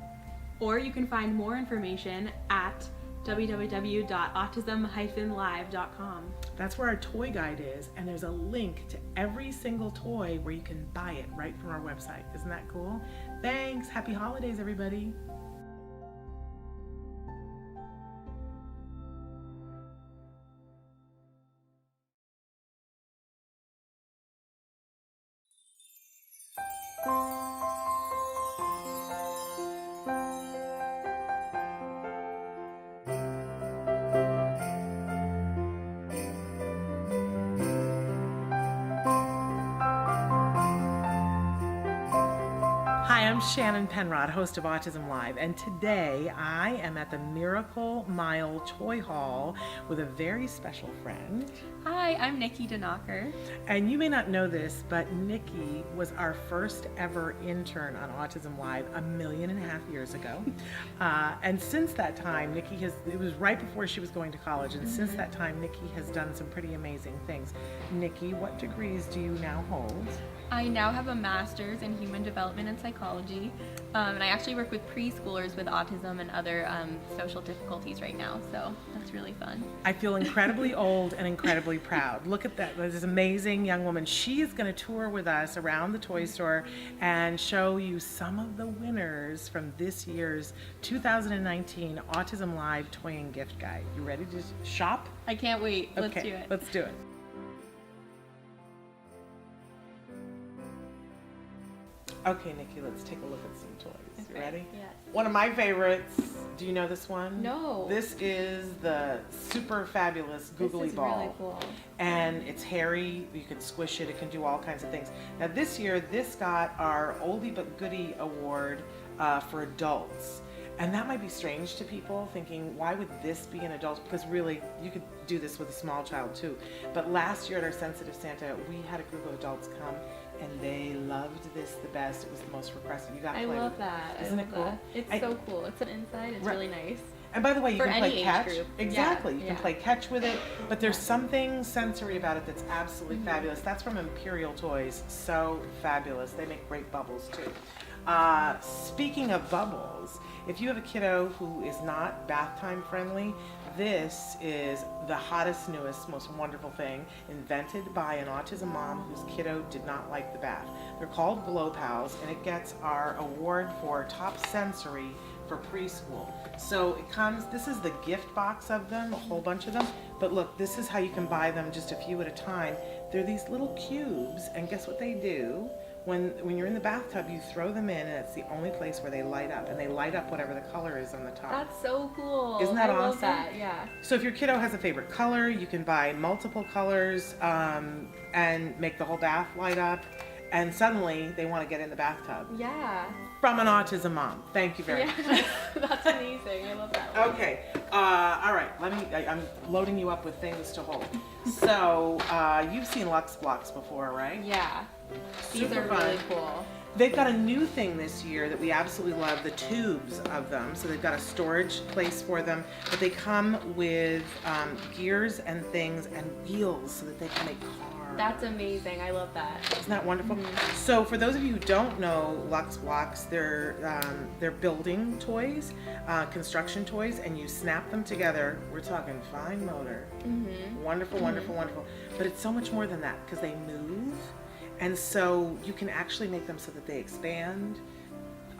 Or you can find more information at www.autism-live.com.
That's where our toy guide is, and there's a link to every single toy where you can buy it right from our website. Isn't that cool? Thanks. Happy holidays, everybody. Hi, I'm Shannon Penrod, host of Autism Live, and today I am at the Miracle Mile Toy Hall with a very special friend.
Hi, I'm Nikki Denocker.
And you may not know this, but Nikki was our first ever intern on Autism Live 1.5 million years ago. And since that time, Nikki it was right before she was going to college, and since that time, Nikki has done some pretty amazing things. Nikki, what degrees do you now hold?
I now have a master's in human development and psychology, and I actually work with preschoolers with autism and other social difficulties right now, so that's really fun.
I feel incredibly old and incredibly proud. Look at that, this amazing young woman. She is going to tour with us around the toy store and show you some of the winners from this year's 2019 Autism Live Toy and Gift Guide. You ready to shop?
I can't wait. Let's do it.
Let's do it. Okay, Nikki, let's take a look at some toys. You ready?
Yes.
One of my favorites. Do you know this one?
No.
This is the super fabulous Googly Ball.
This is really cool.
And it's hairy. You can squish it. It can do all kinds of things. Now this year, this got our Oldie But Goodie Award for adults. And that might be strange to people, thinking, why would this be an adult? Because really, you could do this with a small child too. But last year at our Sensitive Santa, we had a group of adults come, and they loved this the best. It was the most requested. You got to play with it.
That.
Isn't it cool?
It's so cool. It's an inside. It's really nice.
And by the way, you
For
can play
any age
catch.
group.
Exactly.
Yeah,
You can play catch with it, but there's something sensory about it that's absolutely fabulous. That's from Imperial Toys. So fabulous. They make great bubbles too. Speaking of bubbles, if you have a kiddo who is not bath time friendly, this is the hottest, newest, most wonderful thing invented by an autism mom whose kiddo did not like the bath. They're called Glow Pals, and it gets our award for top sensory for preschool. So it comes, this is the gift box of them, a whole bunch of them, but look, this is how you can buy them, just a few at a time. They're these little cubes, and guess what they do? When you're in the bathtub, you throw them in, and it's the only place where they light up, and they light up whatever the color is on the top.
That's so cool.
Isn't that awesome?
I love that, yeah.
So if your kiddo has a favorite color, you can buy multiple colors and make the whole bath light up, and suddenly they want to get in the bathtub.
Yeah.
From an autism mom. Thank you very much.
That's amazing. I love that one.
Okay. All right. I'm loading you up with things to hold. So you've seen Lux Blocks before, right?
Yeah. These
Super
are
fun.
really cool.
They've got a new thing this year that we absolutely love, the tubes of them. So they've got a storage place for them, but they come with gears and things and wheels so that they can make cars.
That's amazing. I love that.
Isn't that wonderful? So for those of you who don't know Lux Blocks, they're building toys, construction toys, and you snap them together. We're talking fine motor. Wonderful, wonderful, wonderful. But it's so much more than that because they move, and so you can actually make them so that they expand.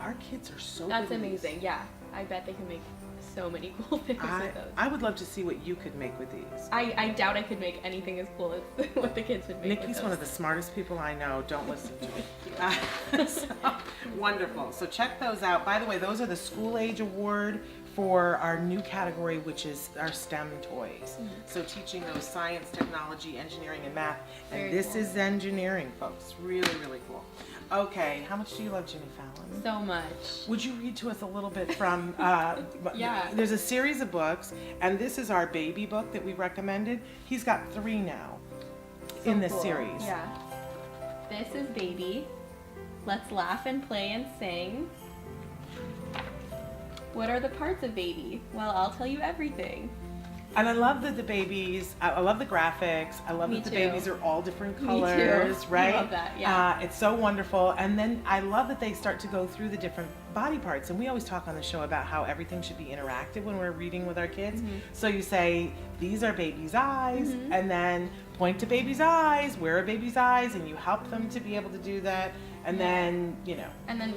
Our kids are so
That's
good at these.
amazing. Yeah, I bet they can make so many cool things with those.
I would love to see what you could make with these.
I doubt I could make anything as cool as what the kids would make.
Nikki's one of the smartest people I know. Don't listen to me. So, wonderful. So check those out. By the way, those are the School Age Award for our new category, which is our STEM toys. So teaching those science, technology, engineering, and math. And
Very
this
cool.
is engineering, folks. Really, really cool. Okay, how much do you love Jimmy Fallon?
So much.
Would you read to us a little bit from,
Yeah.
There's a series of books, and this is our baby book that we recommended. He's got 3 now in this
Cool.
series.
Yeah. This is Baby. Let's laugh and play and sing. What are the parts of Baby? Well, I'll tell you everything.
And I love that the babies, I love the graphics. I love
Me
that the
too.
babies are all different
Me
colors,
too.
right?
I love that, yeah.
It's so wonderful. And then I love that they start to go through the different body parts. And we always talk on the show about how everything should be interactive when we're reading with our kids. So you say, these are baby's eyes, and then point to baby's eyes, where are baby's eyes, and you help them to be able to do that. And then, you know.
And then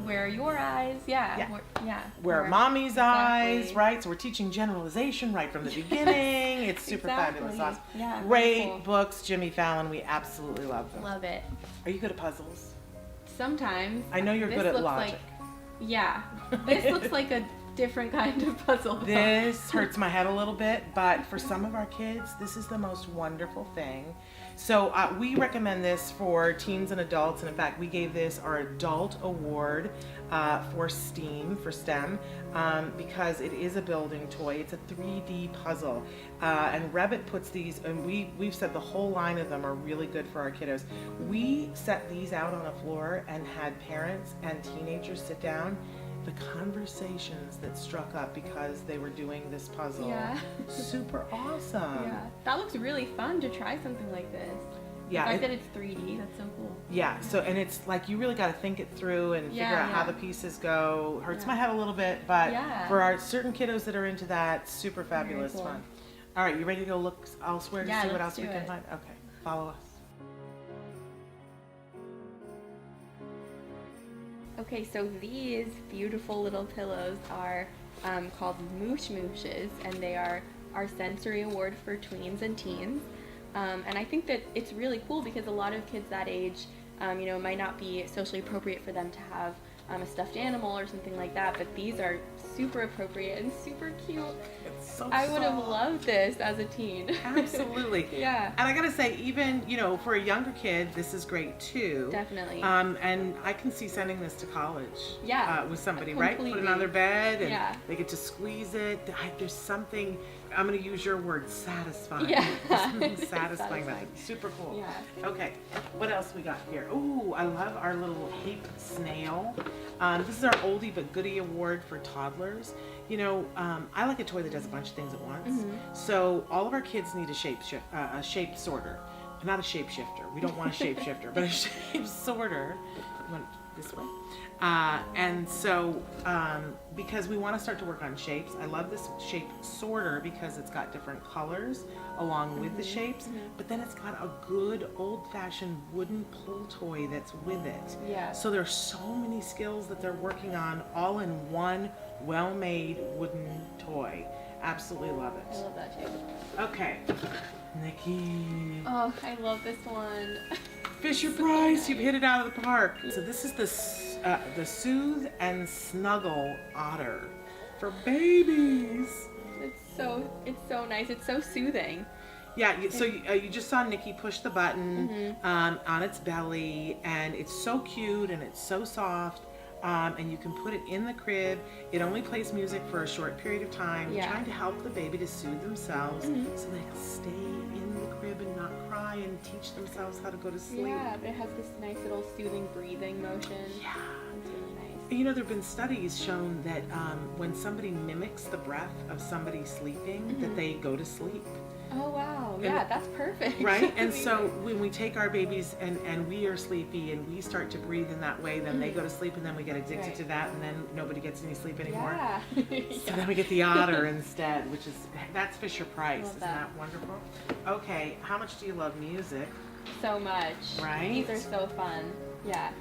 where are your eyes? Yeah.
Yeah. Where are mommy's eyes,
Exactly.
right? So we're teaching generalization right from the beginning. It's super fabulous.
Exactly.
Awesome.
Yeah, very
Great
cool.
books, Jimmy Fallon. We absolutely love them.
Love it.
Are you good at puzzles?
Sometimes.
I know you're
This
good at
looks
logic.
Like, yeah. This looks like a different kind of puzzle.
This hurts my head a little bit, but for some of our kids, this is the most wonderful thing. So we recommend this for teens and adults, and in fact, we gave this our adult award for STEM, because it is a building toy. It's a 3D puzzle, and Revit puts these, and we've said the whole line of them are really good for our kiddos. We set these out on a floor and had parents and teenagers sit down. The conversations that struck up because they were doing this puzzle.
Yeah.
Super awesome.
Yeah. That looks really fun to try something like this.
Yeah.
The fact that it's 3D, that's so cool.
Yeah, so, and it's like you really got to think it through and figure out how the pieces go. Hurts my head a little bit, but for our certain kiddos that are into that, super fabulous
cool.
fun. All right, you ready to go look elsewhere to see what else
let's
we
do
can
it.
find? Okay, follow us.
Okay, so these beautiful little pillows are called Moosh Mooshes, and they are our sensory award for tweens and teens. And I think that it's really cool because a lot of kids that age, it might not be socially appropriate for them to have a stuffed animal or something like that, but these are super appropriate and super cute.
It's so
I would have
soft.
loved this as a teen.
Absolutely.
Yeah.
And I gotta say, even, for a younger kid, this is great too.
Definitely.
And I can see sending this to college.
Yeah,
With somebody, right? Put it on
completely.
their bed and
Yeah.
they get to squeeze it. There's something, I'm gonna use your word, satisfying.
Yeah.
There's something satisfying about it. Super cool.
Yeah.
Okay, what else we got here? Ooh, I love our little ape snail. This is our oldie but goodie award for toddlers. I like a toy that does a bunch of things at once. So all of our kids need a shape sorter. Not a shapeshifter. We don't want a shapeshifter, but a shape sorter. You want it this way? And so, because we want to start to work on shapes, I love this shape sorter because it's got different colors along with the shapes, but then it's got a good old-fashioned wooden pull toy that's with it.
Yeah.
So there's so many skills that they're working on all in one well-made wooden toy. Absolutely love it.
I love that too.
Okay, Nikki.
Oh, I love this one.
Fisher Price, you've hit it out of the park. So this is the Soothe and Snuggle Otter for babies.
It's so nice. It's so soothing.
Yeah, so you just saw Nikki push the button on its belly, and it's so cute and it's so soft. And you can put it in the crib. It only plays music for a short period of time, trying to help the baby to soothe themselves so they can stay in the crib and not cry and teach themselves how to go to sleep.
Yeah, but it has this nice little soothing breathing motion.
Yeah.
It's really nice.
There have been studies shown that when somebody mimics the breath of somebody sleeping, that they go to sleep.
Oh wow, yeah, that's perfect.
Right? And so when we take our babies and we are sleepy and we start to breathe in that way, then they go to sleep and then we get addicted to that and then nobody gets any sleep anymore.
Yeah.
So then we get the otter instead, which is, that's Fisher Price. Isn't
that.
that wonderful? Okay, how much do you love music?
So much.
Right?
These are so fun. Yeah.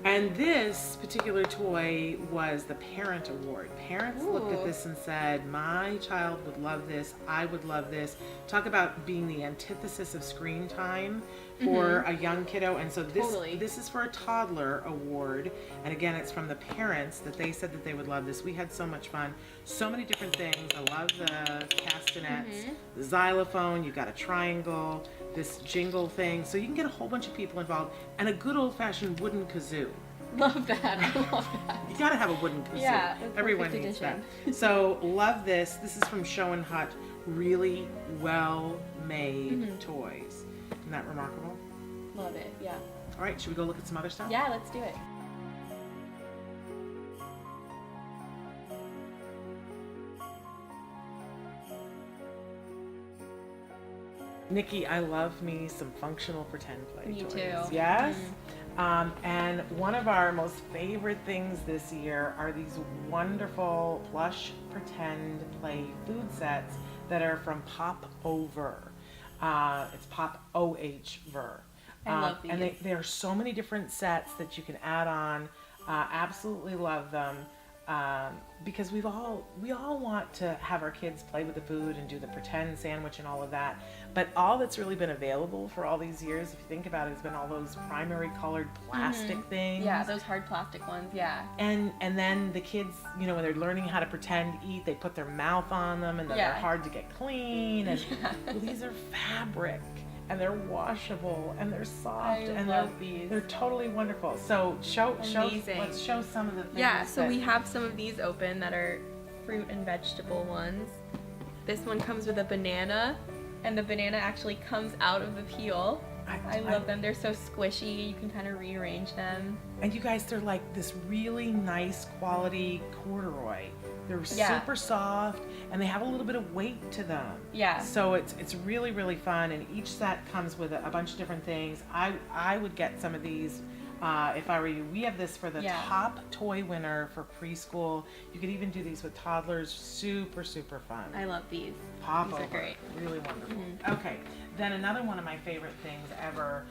And this particular toy was the Parent Award. Parents looked at this and said, my child would love this, I would love this. Talk about being the antithesis of screen time for a young kiddo. And so this is for a toddler award. And again, it's from the parents that they said that they would love this. We had so much fun. So many different things. I love the castanets, the xylophone, you've got a triangle, this jingle thing. So you can get a whole bunch of people involved. And a good old-fashioned wooden kazoo.
Love that. I love that.
You gotta have a wooden kazoo.
Yeah,
everyone needs that. So love this. This is from Show and Hut. Really well-made toys. Isn't that remarkable?
Love it. Yeah.
All right, should we go look at some other stuff?
Yeah, let's do it.
Nikki, I love me some functional pretend play
Me
toys.
too.
Yes? And one of our most favorite things this year are these wonderful plush pretend play food sets that are from Pop Over. It's Pop O-H-Ver.
I love these.
And there are so many different sets that you can add on. Absolutely love them. Because we all want to have our kids play with the food and do the pretend sandwich and all of that. But all that's really been available for all these years, if you think about it, has been all those primary colored plastic things.
Yeah, those hard plastic ones, yeah.
And then the kids, you know, when they're learning how to pretend eat, they put their mouth on them and then they're hard to get clean. And well, these are fabric. And they're washable and they're soft and they're totally wonderful. So let's show some of the things.
Yeah, so we have some of these open that are fruit and vegetable ones. This one comes with a banana, and the banana actually comes out of the peel. I love them. They're so squishy. You can kind of rearrange them.
And you guys, they're like this really nice quality corduroy. They're super soft and they have a little bit of weight to them.
Yeah.
So it's really, really fun, and each set comes with a bunch of different things. I would get some of these if I were you. We have this for the top toy winner for preschool. You could even do these with toddlers. Super, super fun.
I love these.
Pop
These
over.
are great.
Really wonderful. Okay. Then another one of my favorite things ever.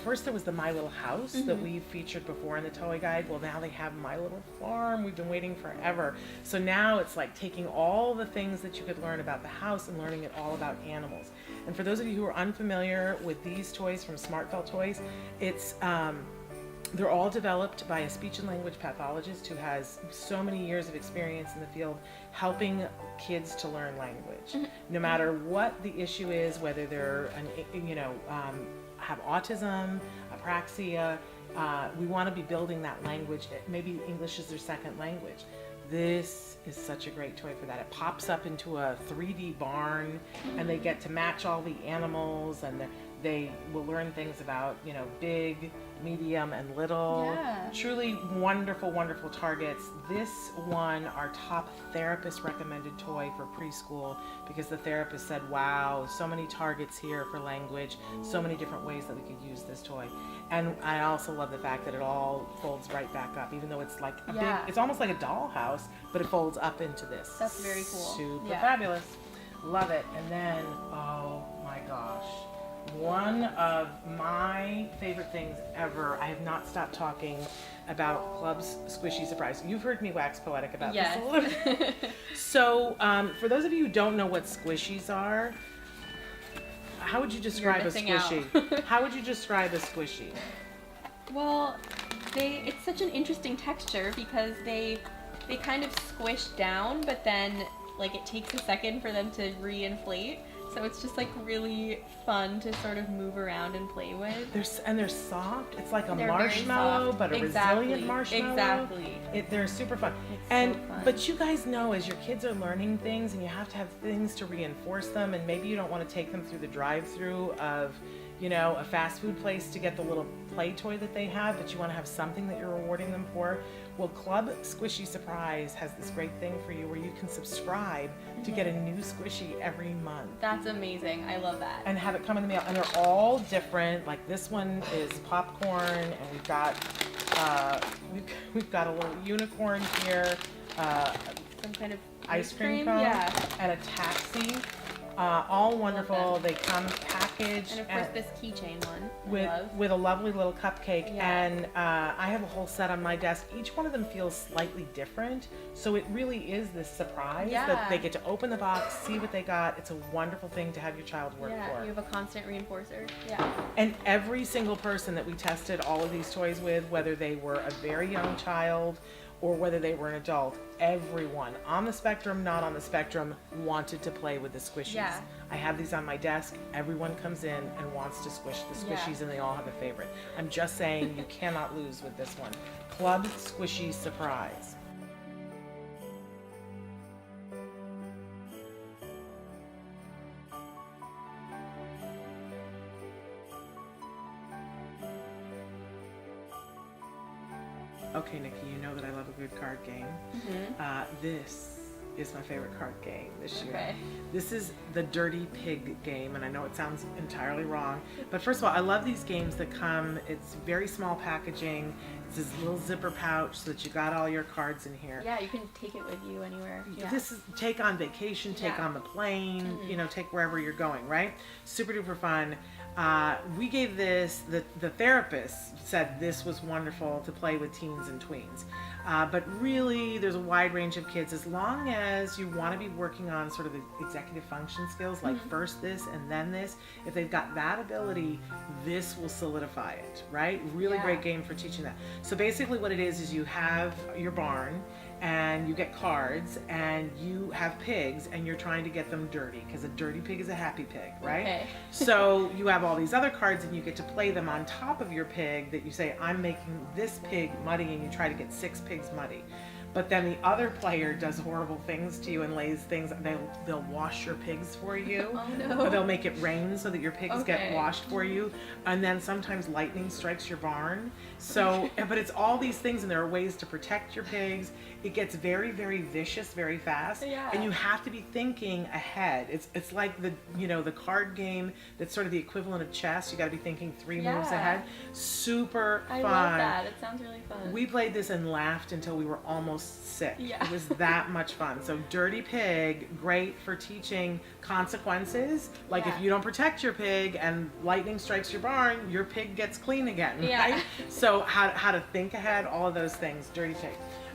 First there was the My Little House that we've featured before in the toy guide. Well, now they have My Little Farm. We've been waiting forever. So now it's like taking all the things that you could learn about the house and learning it all about animals. And for those of you who are unfamiliar with these toys from Smartfelt Toys, it's they're all developed by a speech and language pathologist who has so many years of experience in the field helping kids to learn language. No matter what the issue is, whether they're have autism, apraxia, we want to be building that language. Maybe English is their second language. This is such a great toy for that. It pops up into a 3D barn and they get to match all the animals, and they will learn things about, you know, big, medium, and little.
Yeah.
Truly wonderful, wonderful targets. This one, our top therapist recommended toy for preschool, because the therapist said, wow, so many targets here for language, so many different ways that we could use this toy. And I also love the fact that it all folds right back up, even though it's like a big, it's almost like a dollhouse, but it folds up into this.
That's very cool.
Super fabulous. Love it. And then, oh my gosh, one of my favorite things ever. I have not stopped talking about Club's Squishy Surprise. You've heard me wax poetic about this a little bit. So, for those of you who don't know what squishies are, how would you describe a squishy? How would you describe a squishy?
Well, it's such an interesting texture because they kind of squish down, but then like it takes a second for them to reinflate. So it's just like really fun to sort of move around and play with.
They're soft. It's like a marshmallow, but a resilient marshmallow.
Exactly.
They're super fun.
So fun.
But you guys know, as your kids are learning things, and you have to have things to reinforce them, and maybe you don't want to take them through the drive-through of you know, a fast food place to get the little play toy that they have, but you want to have something that you're rewarding them for. Well, Club Squishy Surprise has this great thing for you where you can subscribe to get a new squishy every month.
That's amazing. I love that.
And have it come in the mail. And they're all different. Like this one is popcorn, and we've got a little unicorn here,
Some kind of
ice cream cone, and a taxi. All wonderful. They come packaged.
And of course this keychain one.
With a lovely little cupcake.
Yeah.
And I have a whole set on my desk. Each one of them feels slightly different. So it really is this surprise that they get to open the box, see what they got. It's a wonderful thing to have your child work for.
You have a constant reinforcer. Yeah.
And every single person that we tested all of these toys with, whether they were a very young child or whether they were an adult, everyone on the spectrum, not on the spectrum, wanted to play with the squishies.
Yeah.
I have these on my desk. Everyone comes in and wants to squish the squishies, and they all have a favorite. I'm just saying you cannot lose with this one. Club Squishy Surprise. Okay, Nikki, you know that I love a good card game. This is my favorite card game this year.
Okay.
This is the Dirty Pig game, and I know it sounds entirely wrong, but first of all, I love these games that come, it's very small packaging, it's this little zipper pouch so that you got all your cards in here.
Yeah, you can take it with you anywhere. Yeah.
This is take on vacation, take on the plane, you know, take wherever you're going, right? Super duper fun. We gave this, the therapist said this was wonderful to play with teens and tweens. But really, there's a wide range of kids as long as you want to be working on sort of the executive function skills, like first this and then this. If they've got that ability, this will solidify it, right? Really great game for teaching that. So basically what it is you have your barn, and you get cards, and you have pigs, and you're trying to get them dirty, because a dirty pig is a happy pig, right?
Okay.
So you have all these other cards, and you get to play them on top of your pig that you say, I'm making this pig muddy, and you try to get 6 pigs muddy. But then the other player does horrible things to you and lays things, they'll wash your pigs for you.
Oh no.
Or they'll make it rain so that your pigs get washed for you. And then sometimes lightning strikes your barn. So, but it's all these things, and there are ways to protect your pigs. It gets very, very vicious very fast.
Yeah.
And you have to be thinking ahead. It's like the, you know, the card game that's sort of the equivalent of chess. You got to be thinking 3 moves ahead. Super fun.
I love that. It sounds really fun.
We played this and laughed until we were almost sick.
Yeah.
It was that much fun. So Dirty Pig, great for teaching consequences. Like if you don't protect your pig and lightning strikes your barn, your pig gets clean again, right? So how to think ahead, all of those things. Dirty Pig.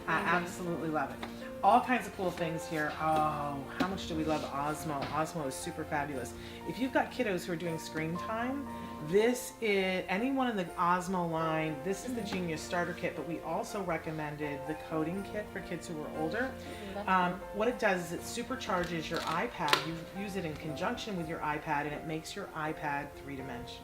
I absolutely love it. All kinds of cool things here. Oh, how much do we love Osmo? Osmo is super fabulous. If you've got kiddos who are doing screen time, this is, anyone in the Osmo line, this is the Genius Starter Kit, but we also recommended the coding kit for kids who are older. What it does is it supercharges your iPad. You use it in conjunction with your iPad, and it makes your iPad 3-dimensional.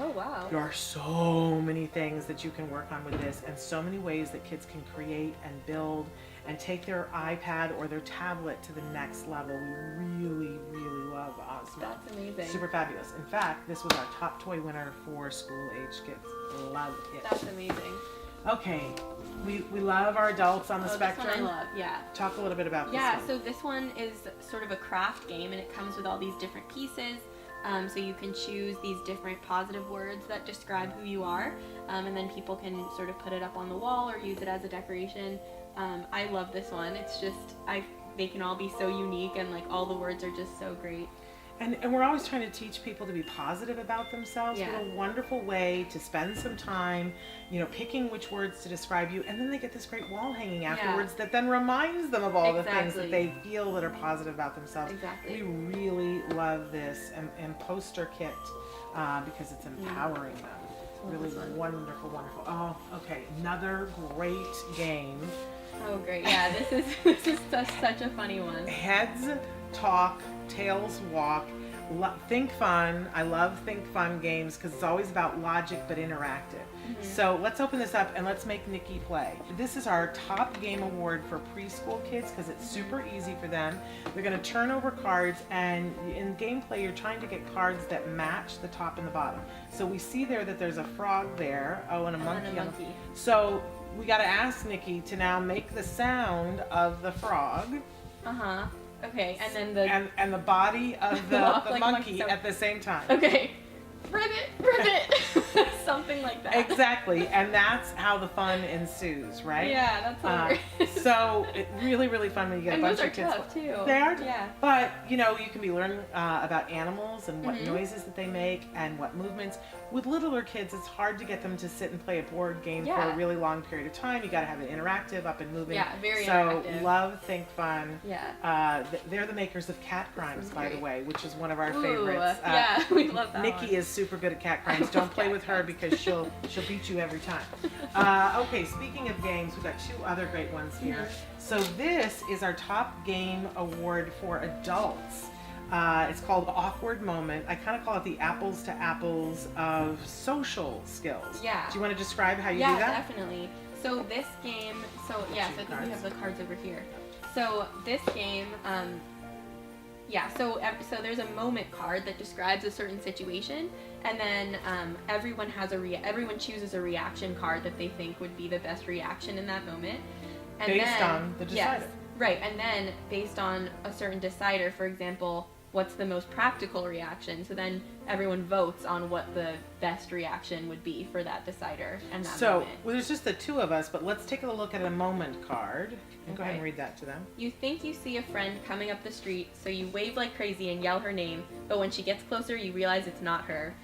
Oh, wow.
There are so many things that you can work on with this, and so many ways that kids can create and build and take their iPad or their tablet to the next level. We really, really love Osmo.
That's amazing.
Super fabulous. In fact, this was our top toy winner for school-age kids. Love it.
That's amazing.
Okay, we love our adults on the spectrum.
This one I love, yeah.
Talk a little bit about this one.
Yeah, so this one is sort of a craft game, and it comes with all these different pieces. So you can choose these different positive words that describe who you are, and then people can sort of put it up on the wall or use it as a decoration. I love this one. It's just, they can all be so unique, and like all the words are just so great.
And we're always trying to teach people to be positive about themselves.
Yeah.
What a wonderful way to spend some time, you know, picking which words to describe you, and then they get this great wall hanging afterwards that then reminds them of all the things that they feel that are positive about themselves.
Exactly.
We really love this and poster kit because it's empowering them. Really wonderful, wonderful. Oh, okay, another great game.
Oh, great. Yeah, this is such a funny one.
Heads talk, tails walk. Think fun. I love think fun games because it's always about logic but interactive. So let's open this up and let's make Nikki play. This is our top game award for preschool kids because it's super easy for them. They're going to turn over cards, and in gameplay you're trying to get cards that match the top and the bottom. So we see there that there's a frog there, and a monkey. So we got to ask Nikki to now make the sound of the frog.
Okay, and then the
and the body of the
like
monkey at the same time.
Okay. Ribbit. Something like that.
Exactly, and that's how the fun ensues, right?
Yeah, that's hilarious.
So really, really fun when you get
And
a bunch
those are
of kids.
tough too.
They are.
Yeah.
But you can be learning about animals and what noises that they make and what movements. With littler kids, it's hard to get them to sit and play a board game for a really long period of time. You got to have it interactive, up and moving.
Yeah, very
So
interactive.
love Think Fun.
Yeah.
They're the makers of Cat Crimes, by the way, which is one of our favorites.
Yeah, we love that.
Nikki is super good at Cat Crimes. Don't play with her because she'll beat you every time. Okay, speaking of games, we've got two other great ones here. So this is our top game award for adults. It's called Awkward Moment. I kind of call it the apples to apples of social skills. Yeah. Do you want to describe how you do that?
Yeah, definitely. So this game, so I think we have the cards over here. So this game, so there's a moment card that describes a certain situation, and then everyone chooses a reaction card that they think would be the best reaction in that moment. And
based on the decider.
Yes, right, and then based on a certain decider, for example, what's the most practical reaction? So then everyone votes on what the best reaction would be for that decider and that moment.
Well, there's just the two of us, but let's take a look at a moment card. And go ahead and read that to them.
You think you see a friend coming up the street, so you wave like crazy and yell her name, but when she gets closer, you realize it's not her.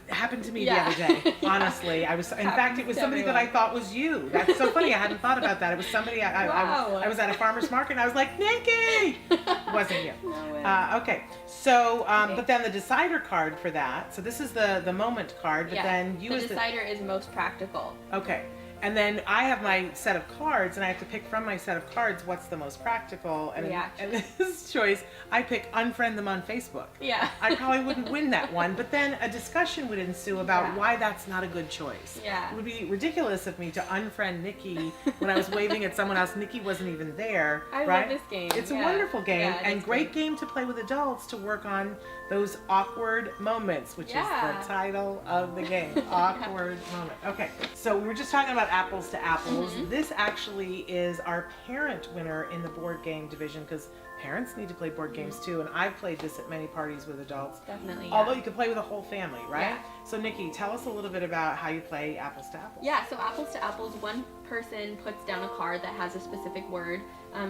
Happened to me the other day. Honestly, in fact, it was somebody that I thought was you. That's so funny. I hadn't thought about that. It was somebody. I was at a farmer's market, and I was like, Nikki. It wasn't you.
No way.
Okay. So, but then the decider card for that. So this is the moment card. But then you
the decider is most practical.
Okay. And then I have my set of cards, and I have to pick from my set of cards what's the most practical. And in this choice, I pick unfriend them on Facebook.
Yeah.
I probably wouldn't win that one, but then a discussion would ensue about why that's not a good choice.
Yeah.
It would be ridiculous of me to unfriend Nikki when I was waving at someone else. Nikki wasn't even there.
I love this game.
It's a wonderful game and great game to play with adults to work on those awkward moments, which is the title of the game. Awkward moment. Okay, so we were just talking about apples to apples. This actually is our parent winner in the board game division because parents need to play board games too, and I've played this at many parties with adults.
Definitely.
Although you can play with a whole family, right? So Nikki, tell us a little bit about how you play apples to apples.
Yeah, so apples to apples, one person puts down a card that has a specific word,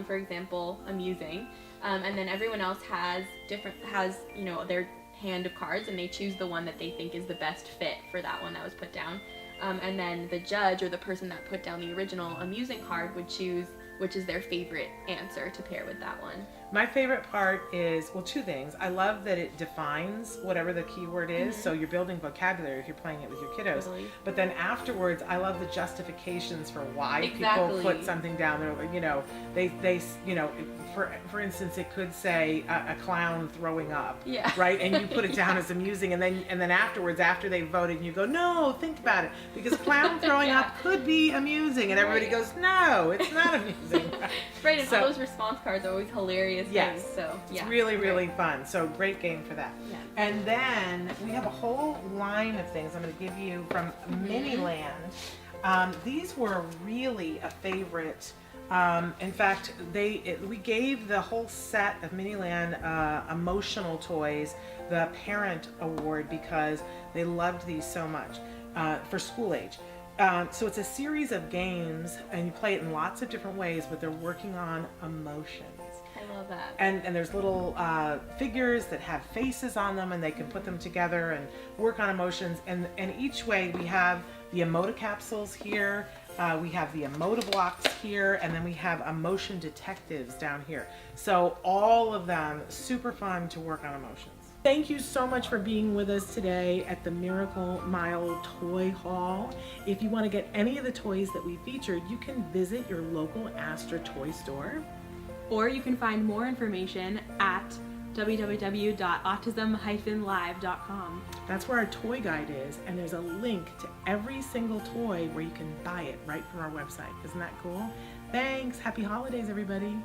for example, amusing, and then everyone else has their hand of cards, and they choose the one that they think is the best fit for that one that was put down. And then the judge or the person that put down the original amusing card would choose which is their favorite answer to pair with that one.
My favorite part is, well, two things. I love that it defines whatever the keyword is, so you're building vocabulary if you're playing it with your kiddos.
Totally.
But then afterwards, I love the justifications for why people put something down there. For instance, it could say a clown throwing up, right? And you put it down as amusing, and then afterwards, after they voted, you go, no, think about it, because clown throwing up could be amusing, and everybody goes, no, it's not amusing.
Right, and all those response cards are always hilarious things. So
it's really, really fun. So great game for that.
Yeah.
And then we have a whole line of things I'm going to give you from Miniland. These were really a favorite. In fact, we gave the whole set of Miniland emotional toys the Parent Award because they loved these so much for school age. So it's a series of games, and you play it in lots of different ways, but they're working on emotions.
I love that.
And there's little figures that have faces on them, and they can put them together and work on emotions. And each way we have the emotocapsules here, we have the emotiblocks here, and then we have emotion detectives down here. So all of them super fun to work on emotions. Thank you so much for being with us today at the Miracle Mile Toy Haul. If you want to get any of the toys that we featured, you can visit your local Astor toy store.
Or you can find more information at www.autism-live.com.
That's where our toy guide is, and there's a link to every single toy where you can buy it right from our website. Isn't that cool? Thanks. Happy holidays, everybody.